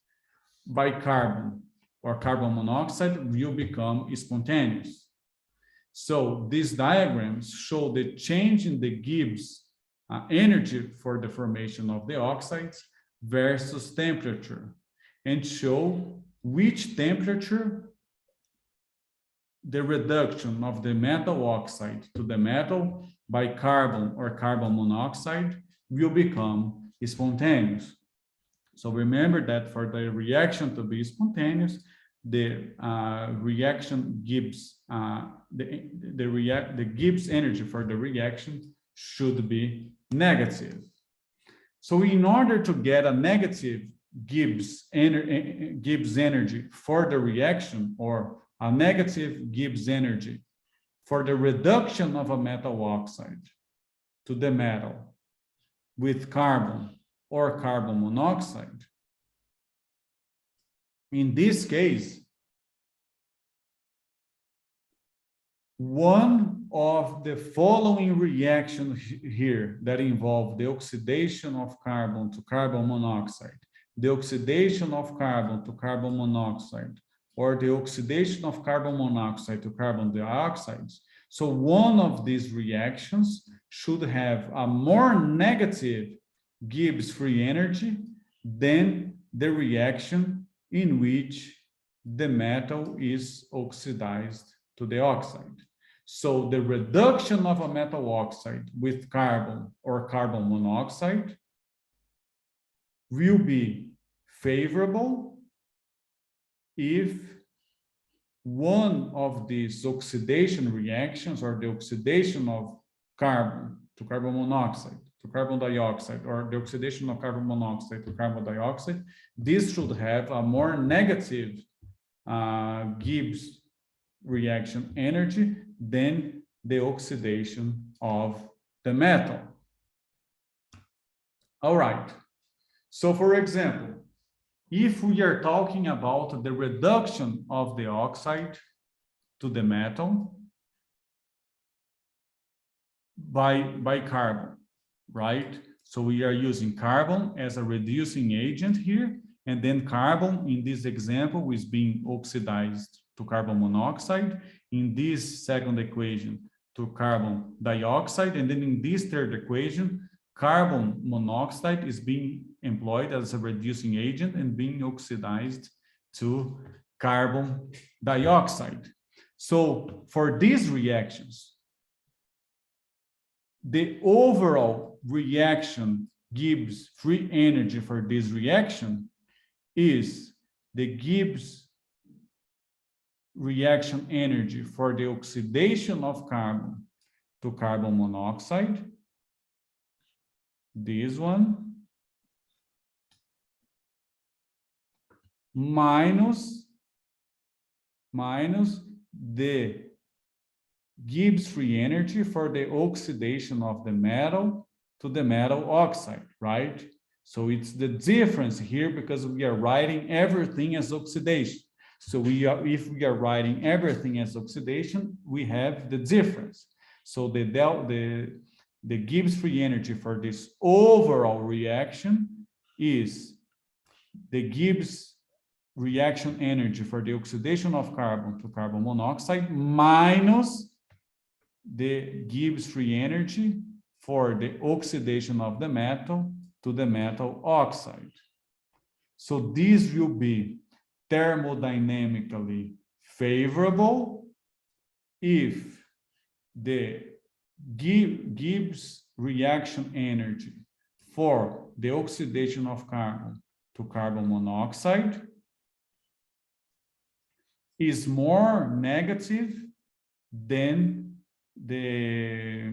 by carbon or carbon monoxide will become spontaneous. So these diagrams show the change in the Gibbs energy for the formation of the oxides versus temperature, and show which temperature the reduction of the metal oxide to the metal by carbon or carbon monoxide will become spontaneous. So remember that for the reaction to be spontaneous, the reaction Gibbs, the Gibbs energy for the reaction should be negative. So in order to get a negative Gibbs energy for the reaction, or a negative Gibbs energy for the reduction of a metal oxide to the metal with carbon or carbon monoxide, in this case, one of the following reactions here that involve the oxidation of carbon to carbon monoxide, the oxidation of carbon to carbon monoxide, or the oxidation of carbon monoxide to carbon dioxide. So one of these reactions should have a more negative Gibbs free energy than the reaction in which the metal is oxidized to the oxide. So the reduction of a metal oxide with carbon or carbon monoxide will be favorable if one of these oxidation reactions, or the oxidation of carbon to carbon monoxide to carbon dioxide, or the oxidation of carbon monoxide to carbon dioxide, this should have a more negative Gibbs reaction energy than the oxidation of the metal. All right. So for example, if we are talking about the reduction of the oxide to the metal by carbon, right? So we are using carbon as a reducing agent here, and then carbon in this example is being oxidized to carbon monoxide, in this second equation to carbon dioxide, and then in this third equation, carbon monoxide is being employed as a reducing agent and being oxidized to carbon dioxide. So for these reactions, the overall reaction Gibbs free energy for this reaction is the Gibbs reaction energy for the oxidation of carbon to carbon monoxide, this one, minus the Gibbs free energy for the oxidation of the metal to the metal oxide, right? So it's the difference here because we are writing everything as oxidation. So if we are writing everything as oxidation, we have the difference. So the Gibbs free energy for this overall reaction is the Gibbs reaction energy for the oxidation of carbon to carbon monoxide minus the Gibbs free energy for the oxidation of the metal to the metal oxide. So this will be thermodynamically favorable if the Gibbs reaction energy for the oxidation of carbon to carbon monoxide is more negative than the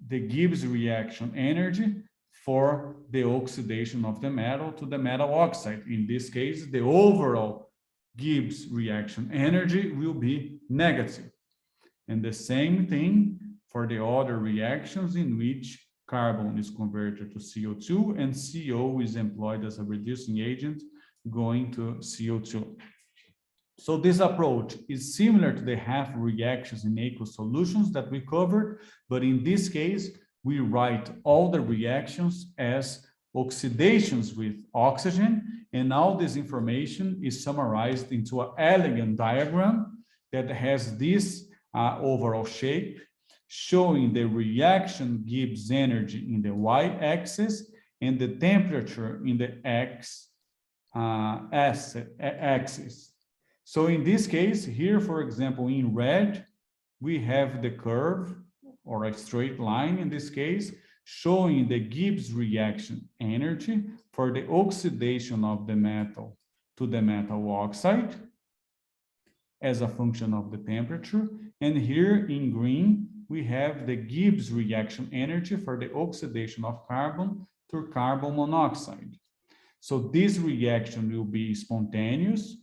Gibbs reaction energy for the oxidation of the metal to the metal oxide. In this case, the overall Gibbs reaction energy will be negative. And the same thing for the other reactions in which carbon is converted to CO2 and CO is employed as a reducing agent going to CO2. So this approach is similar to the half reactions in aqueous solutions that we covered, but in this case, we write all the reactions as oxidations with oxygen, and all this information is summarized into an elegant diagram that has this overall shape, showing the reaction Gibbs energy in the y-axis and the temperature in the x-axis. So in this case, here, for example, in red, we have the curve, or a straight line in this case, showing the Gibbs reaction energy for the oxidation of the metal to the metal oxide. as a function of the temperature. And here in green, we have the Gibbs reaction energy for the oxidation of carbon to carbon monoxide. So this reaction will be spontaneous,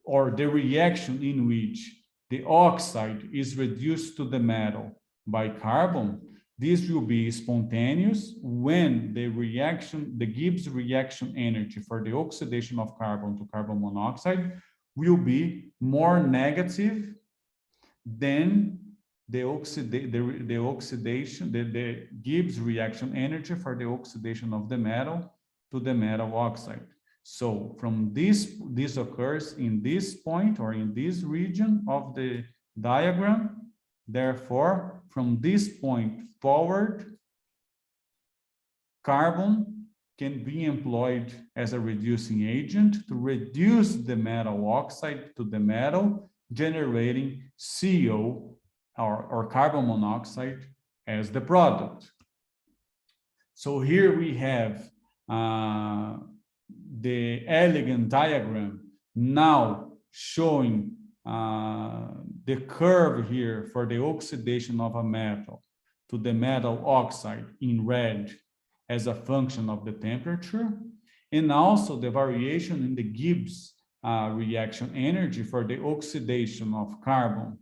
or the reaction in which the oxide is reduced to the metal by carbon, this will be spontaneous when the reaction, the Gibbs reaction energy for the oxidation of carbon to carbon monoxide will be more negative than the Gibbs reaction energy for the oxidation of the metal to the metal oxide. So from this occurs in this point or in this region of the diagram. Therefore, from this point forward, carbon can be employed as a reducing agent to reduce the metal oxide to the metal, generating CO or carbon monoxide as the product. So here we have the elegant diagram now showing the curve here for the oxidation of a metal to the metal oxide in red as a function of the temperature, and also the variation in the Gibbs reaction energy for the oxidation of carbon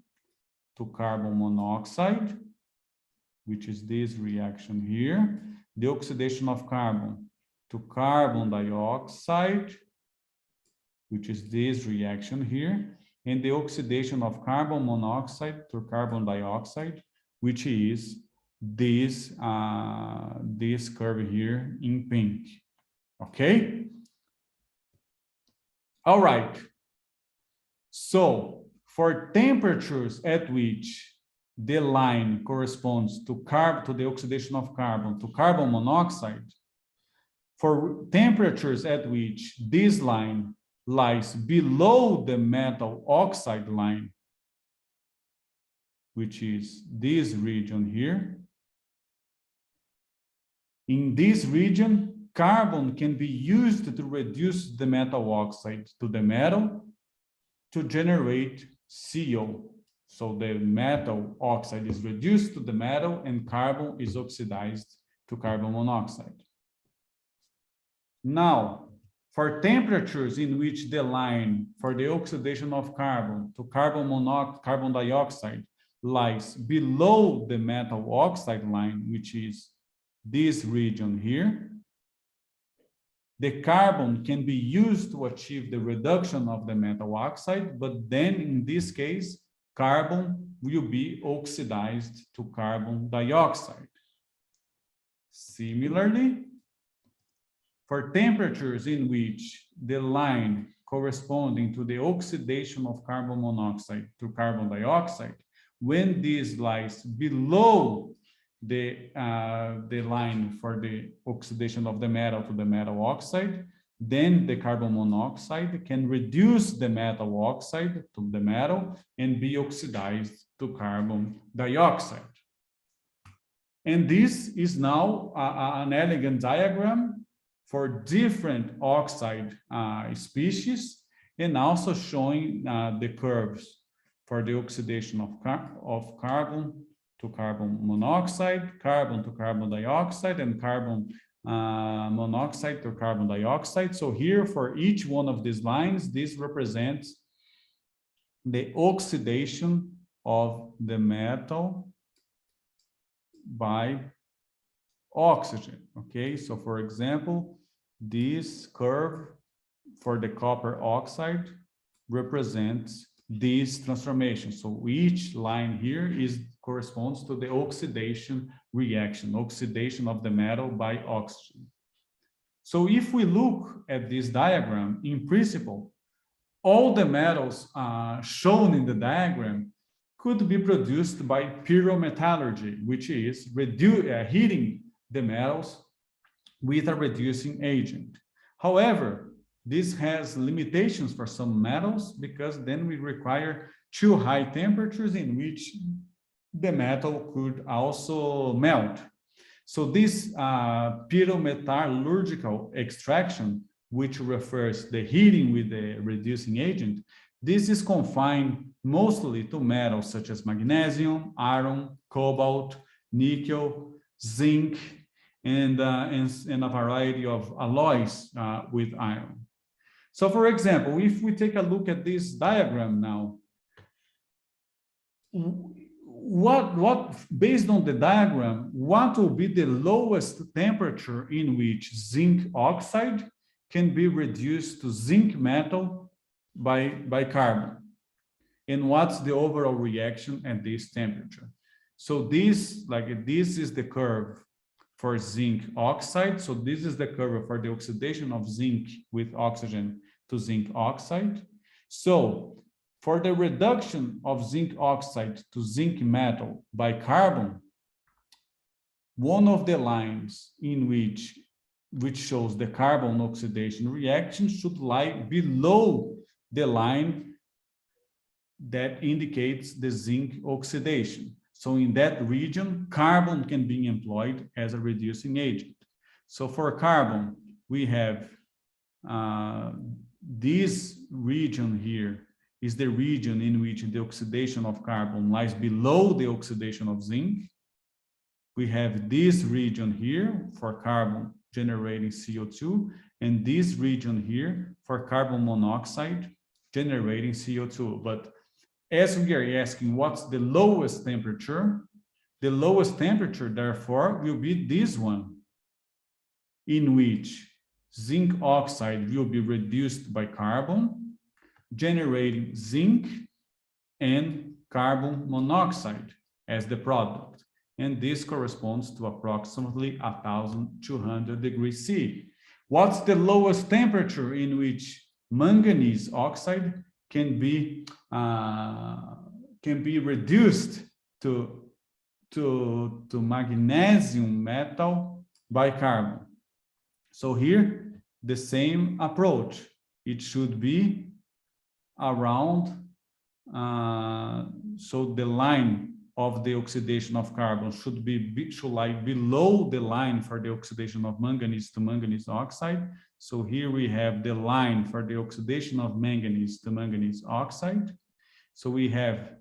to carbon monoxide, which is this reaction here, the oxidation of carbon to carbon dioxide, which is this reaction here, and the oxidation of carbon monoxide to carbon dioxide, which is this, this curve here in pink, okay? All right, so for temperatures at which the line corresponds to the oxidation of carbon to carbon monoxide, for temperatures at which this line lies below the metal oxide line, which is this region here, in this region, carbon can be used to reduce the metal oxide to the metal to generate CO. So the metal oxide is reduced to the metal and carbon is oxidized to carbon monoxide. Now, for temperatures in which the line for the oxidation of carbon to carbon dioxide lies below the metal oxide line, which is this region here, the carbon can be used to achieve the reduction of the metal oxide, but then in this case, carbon will be oxidized to carbon dioxide. Similarly, for temperatures in which the line corresponding to the oxidation of carbon monoxide to carbon dioxide, when this lies below the line for the oxidation of the metal to the metal oxide, then the carbon monoxide can reduce the metal oxide to the metal and be oxidized to carbon dioxide. And this is now an elegant diagram for different oxide species, and also showing the curves for the oxidation of carbon to carbon monoxide, carbon to carbon dioxide, and carbon monoxide to carbon dioxide. So here, for each one of these lines, this represents the oxidation of the metal by oxygen. Okay, so for example, this curve for the copper oxide represents this transformation. So each line here corresponds to the oxidation reaction, oxidation of the metal by oxygen. So if we look at this diagram, in principle, all the metals shown in the diagram could be produced by pyrometallurgy, which is heating the metals with a reducing agent. However, this has limitations for some metals, because then we require too high temperatures in which the metal could also melt. So this pyrometallurgical extraction, which refers the heating with the reducing agent, This is confined mostly to metals such as magnesium, iron, cobalt, nickel, zinc, and a variety of alloys with iron. So for example, if we take a look at this diagram now, based on the diagram, what will be the lowest temperature in which zinc oxide can be reduced to zinc metal by carbon? And what's the overall reaction at this temperature? So this is the curve for zinc oxide. So this is the curve for the oxidation of zinc with oxygen to zinc oxide. So for the reduction of zinc oxide to zinc metal by carbon, one of the lines in which shows the carbon oxidation reaction should lie below the line that indicates the zinc oxidation. So in that region, carbon can be employed as a reducing agent. So for carbon, we have this region here is the region in which the oxidation of carbon lies below the oxidation of zinc. We have this region here for carbon generating CO2, and this region here for carbon monoxide generating CO2. But as we are asking what's the lowest temperature, the lowest temperature, therefore, will be this one, in which zinc oxide will be reduced by carbon, generating zinc and carbon monoxide as the product. And this corresponds to approximately 1,200 degrees C. What's the lowest temperature in which manganese oxide can be reduced to magnesium metal by carbon? So here, the same approach. It should be around, so the line of the oxidation of carbon should lie below the line for the oxidation of manganese to manganese oxide. So here we have the line for the oxidation of manganese to manganese oxide. So we have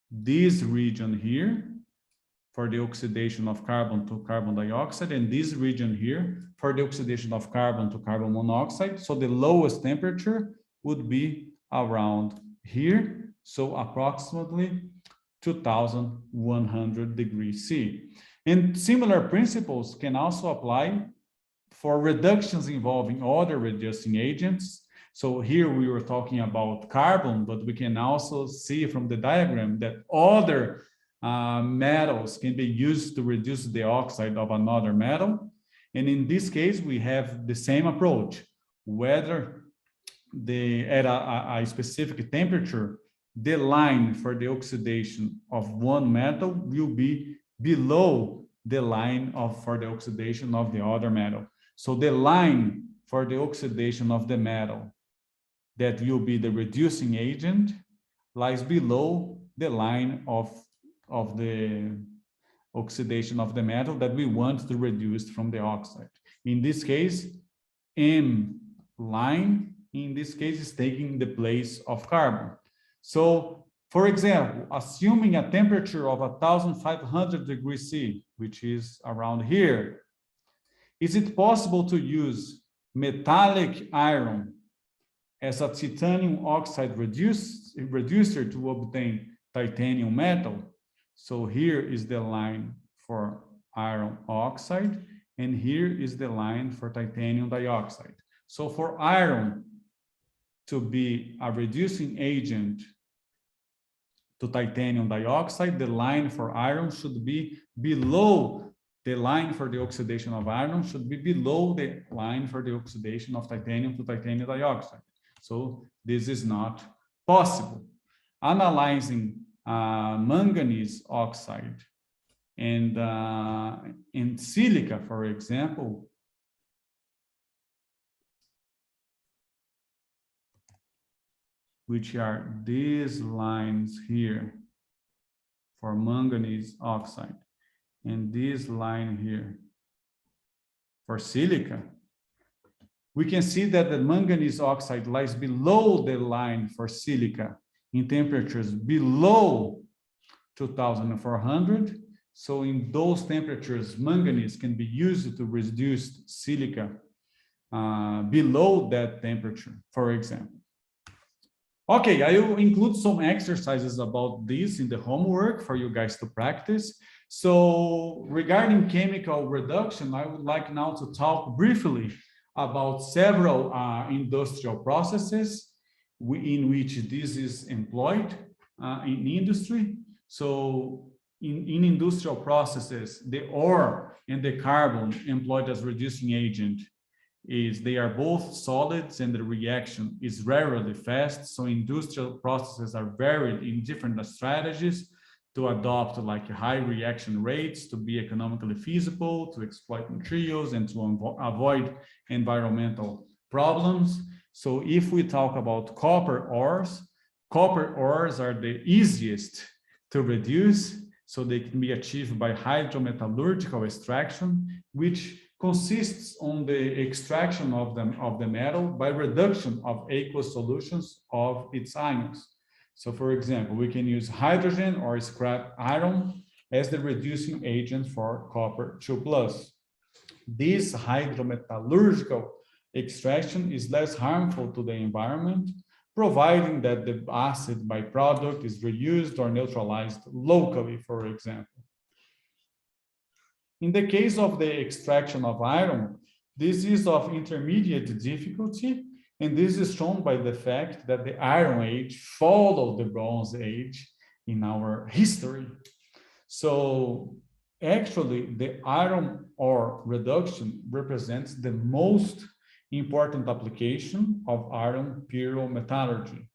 this region here for the oxidation of carbon to carbon dioxide, and this region here for the oxidation of carbon to carbon monoxide. So the lowest temperature would be around here, so approximately 2,100 degrees C. And similar principles can also apply for reductions involving other reducing agents. So here we were talking about carbon, but we can also see from the diagram that other metals can be used to reduce the oxide of another metal. And in this case, we have the same approach, whether at a specific temperature, the line for the oxidation of one metal will be below the line for the oxidation of the other metal. So the line for the oxidation of the metal that will be the reducing agent lies below the line of the oxidation of the metal that we want to reduce from the oxide. In this case, M line, in this case, is taking the place of carbon. So, for example, assuming a temperature of 1,500 degrees C, which is around here, is it possible to use metallic iron as a titanium oxide reducer to obtain titanium metal? So here is the line for iron oxide, and here is the line for titanium dioxide. So for iron to be a reducing agent to titanium dioxide, the line for iron should be below the line for the oxidation of iron, should be below the line for the oxidation of titanium to titanium dioxide. So this is not possible. Analyzing manganese oxide and silica, for example, which are these lines here for manganese oxide, and this line here for silica, we can see that the manganese oxide lies below the line for silica in temperatures below 2,400. So in those temperatures, manganese can be used to reduce silica below that temperature, for example. Okay, I will include some exercises about this in the homework for you guys to practice. So regarding chemical reduction, I would like now to talk briefly about several industrial processes in which this is employed in industry. So in industrial processes, the ore and the carbon employed as reducing agent they are both solids and the reaction is rarely fast. So industrial processes are varied in different strategies to adopt like high reaction rates to be economically feasible, to exploit materials and to avoid environmental problems. So if we talk about copper ores are the easiest to reduce. So they can be achieved by hydrometallurgical extraction, which consists on the extraction of the metal by reduction of aqueous solutions of its ions. So for example, we can use hydrogen or scrap iron as the reducing agent for copper 2+. This hydrometallurgical extraction is less harmful to the environment, providing that the acid byproduct is reused or neutralized locally, for example. In the case of the extraction of iron, this is of intermediate difficulty, and this is shown by the fact that the Iron Age followed the Bronze Age in our history. So actually, the iron ore reduction represents the most important application of iron pyrometallurgy.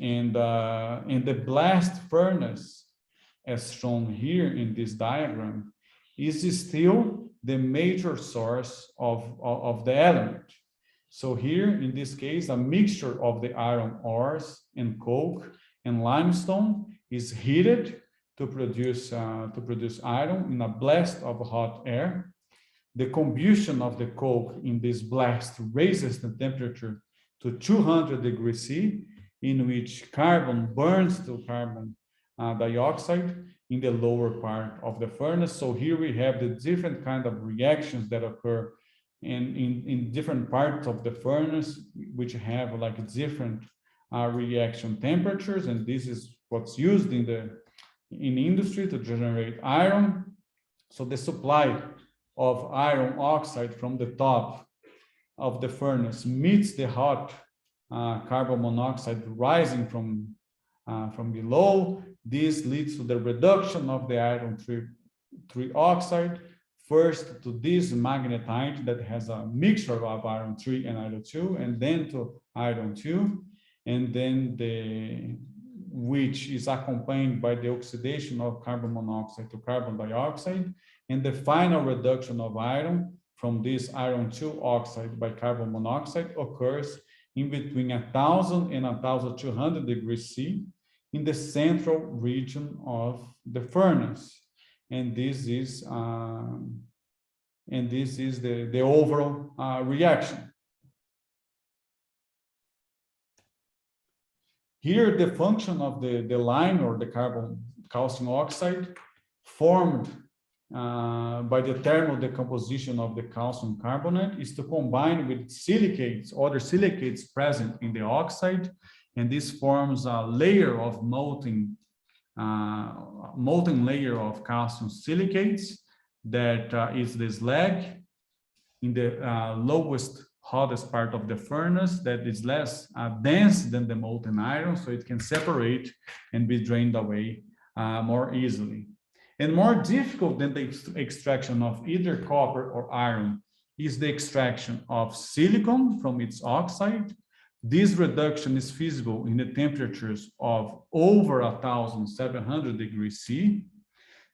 And the blast furnace, as shown here in this diagram, is still the major source of the element. So here, in this case, a mixture of the iron ores and coke and limestone is heated to produce iron in a blast of hot air. The combustion of the coke in this blast raises the temperature to 200 degrees C, in which carbon burns to carbon dioxide in the lower part of the furnace. So here we have the different kind of reactions that occur in different parts of the furnace, which have like different reaction temperatures, and this is what's used in industry to generate iron. So the supply of iron oxide from the top of the furnace meets the hot carbon monoxide rising from below. This leads to the reduction of the iron 3 oxide, first to this magnetite that has a mixture of iron 3 and iron 2, and then to iron 2, and then which is accompanied by the oxidation of carbon monoxide to carbon dioxide, and the final reduction of iron from this iron 2 oxide by carbon monoxide occurs in between 1,000 and 1,200 degrees C in the central region of the furnace. And this is the overall reaction. Here, the function of the lime or the carbon calcium oxide formed by the thermal decomposition of the calcium carbonate is to combine with silicates, other silicates present in the oxide, and this forms a layer of molten layer of calcium silicates that is the slag in the lowest, hottest part of the furnace that is less dense than the molten iron, so it can separate and be drained away more easily. And more difficult than the extraction of either copper or iron is the extraction of silicon from its oxide. This reduction is feasible in the temperatures of over 1,700 degrees C.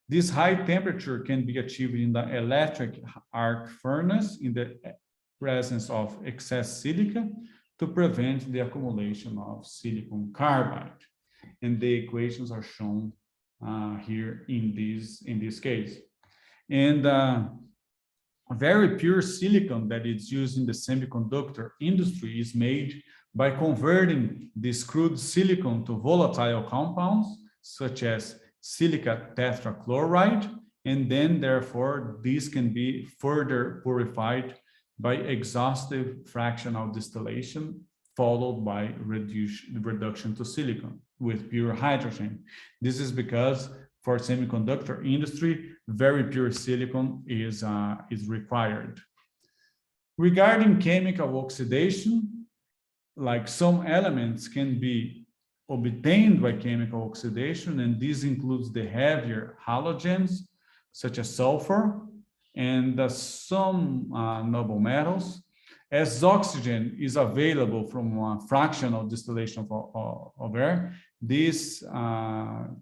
This high temperature can be achieved in the electric arc furnace in the presence of excess silica to prevent the accumulation of silicon carbide. And the equations are shown here in this case. And very pure silicon that is used in the semiconductor industry is made by converting this crude silicon to volatile compounds, such as silica tetrachloride, and then therefore this can be further purified by exhaustive fractional distillation, followed by reduction to silicon with pure hydrogen. This is because for semiconductor industry, very pure silicon is required. Regarding chemical oxidation, like some elements can be obtained by chemical oxidation, and this includes the heavier halogens, such as sulfur, and some noble metals. As oxygen is available from fractional distillation of air, these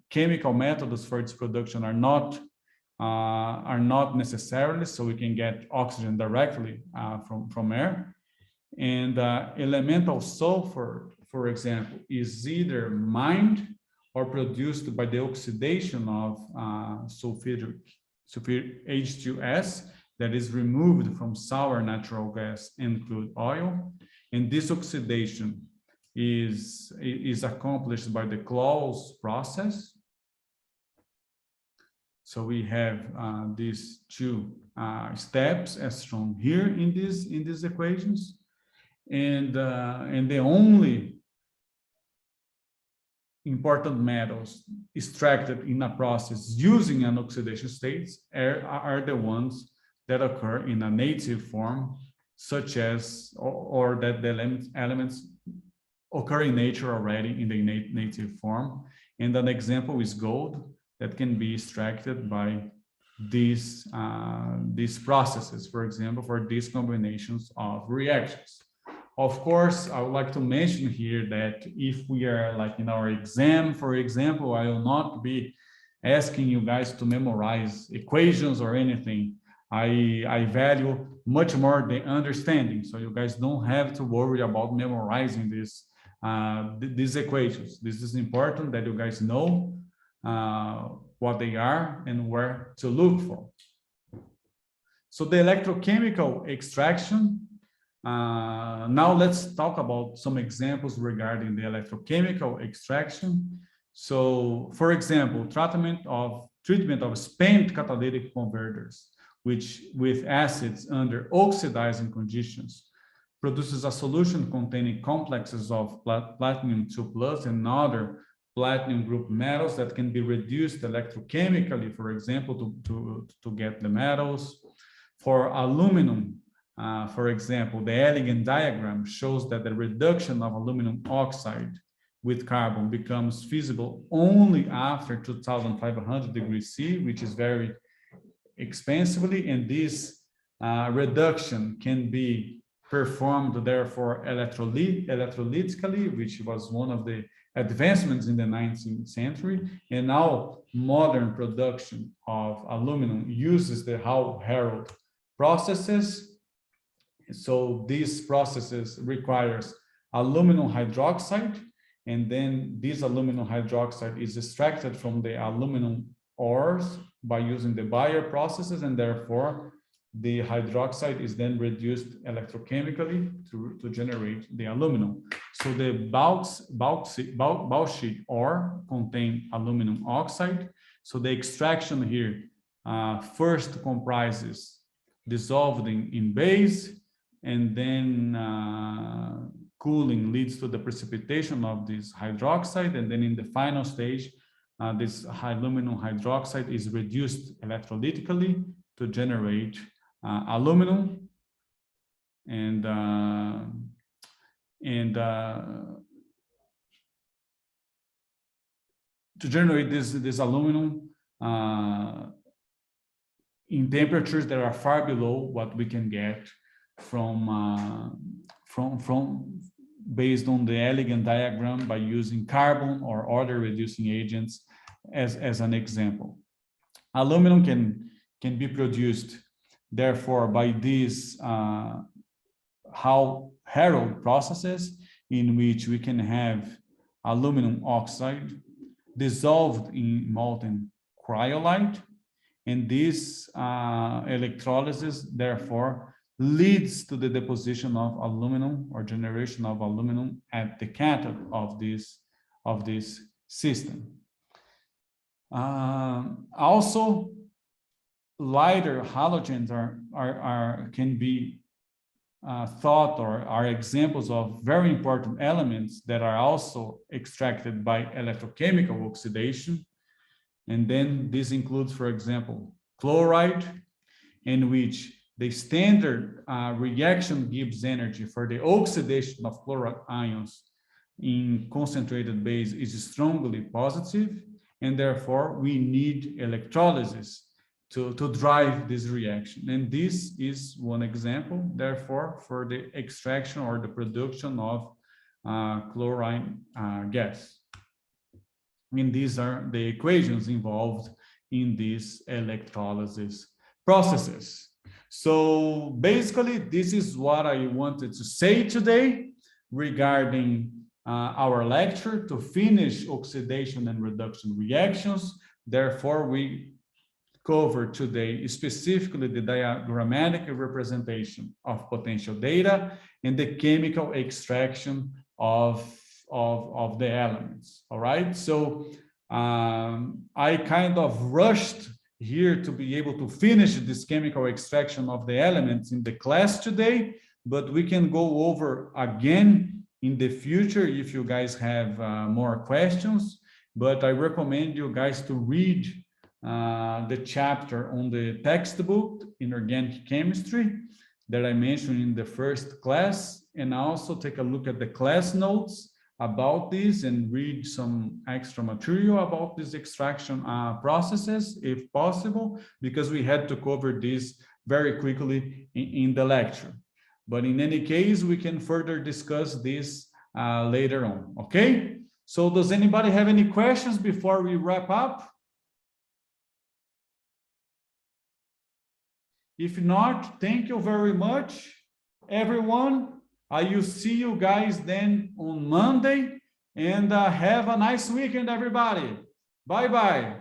chemical methods for its production are not necessarily, so we can get oxygen directly from air. And elemental sulfur, for example, is either mined or produced by the oxidation of sulfuric H2S that is removed from sour natural gas and crude oil. And this oxidation is accomplished by the Claus process. So we have these two steps as shown here in these equations, and the only important metals extracted in a process using an oxidation state are the ones that occur in a native form, such as or that the elements occur in nature already in the native form. And an example is gold that can be extracted by these processes, for example, for these combinations of reactions. Of course, I would like to mention here that if we are like in our exam, for example, I will not be asking you guys to memorize equations or anything. I value much more the understanding, so you guys don't have to worry about memorizing these equations. This is important that you guys know what they are and where to look for. So the electrochemical extraction, now let's talk about some examples regarding the electrochemical extraction. So for example, treatment of spent catalytic converters, which with acids under oxidizing conditions produces a solution containing complexes of platinum 2+ and other platinum group metals that can be reduced electrochemically, for example, to get the metals. For aluminum, for example, the elegant diagram shows that the reduction of aluminum oxide with carbon becomes feasible only after 2500 degrees C, which is very expensively, and this reduction can be performed therefore electrolytically, which was one of the advancements in the 19th century. And now modern production of aluminum uses the Hall-Héroult processes. So these processes requires aluminum hydroxide, and then this aluminum hydroxide is extracted from the aluminum ores by using the Bayer processes, and therefore the hydroxide is then reduced electrochemically to generate the aluminum. So the bauxite ore contain aluminum oxide. So the extraction here first comprises dissolving in base, and then cooling leads to the precipitation of this hydroxide, and then in the final stage, this aluminum hydroxide is reduced electrolytically to generate aluminum, and to generate this aluminum in temperatures that are far below what we can get from based on the elegant diagram by using carbon or other reducing agents as an example. Aluminum can be produced therefore by these Hall-Héroult processes, in which we can have aluminum oxide dissolved in molten cryolite, And this electrolysis, therefore, leads to the deposition of aluminum or generation of aluminum at the cathode of this system. Also, lighter halogens can be thought or are examples of very important elements that are also extracted by electrochemical oxidation. And then this includes, for example, chloride, in which the standard reaction gives energy for the oxidation of chloride ions in concentrated base is strongly positive, and therefore we need electrolysis to drive this reaction. And this is one example, therefore, for the extraction or the production of chlorine gas. And these are the equations involved in these electrolysis processes. So basically, this is what I wanted to say today regarding our lecture to finish oxidation and reduction reactions. Therefore, we covered today specifically the diagrammatic representation of potential data and the chemical extraction of the elements. All right, so I kind of rushed here to be able to finish this chemical extraction of the elements in the class today, but we can go over again in the future if you guys have more questions. But I recommend you guys to read the chapter on the textbook Inorganic Chemistry that I mentioned in the first class, and also take a look at the class notes about this and read some extra material about these extraction processes if possible, because we had to cover this very quickly in the lecture. But in any case, we can further discuss this later on, okay? So does anybody have any questions before we wrap up? If not, thank you very much, everyone. I will see you guys then on Monday, and have a nice weekend, everybody. Bye-bye.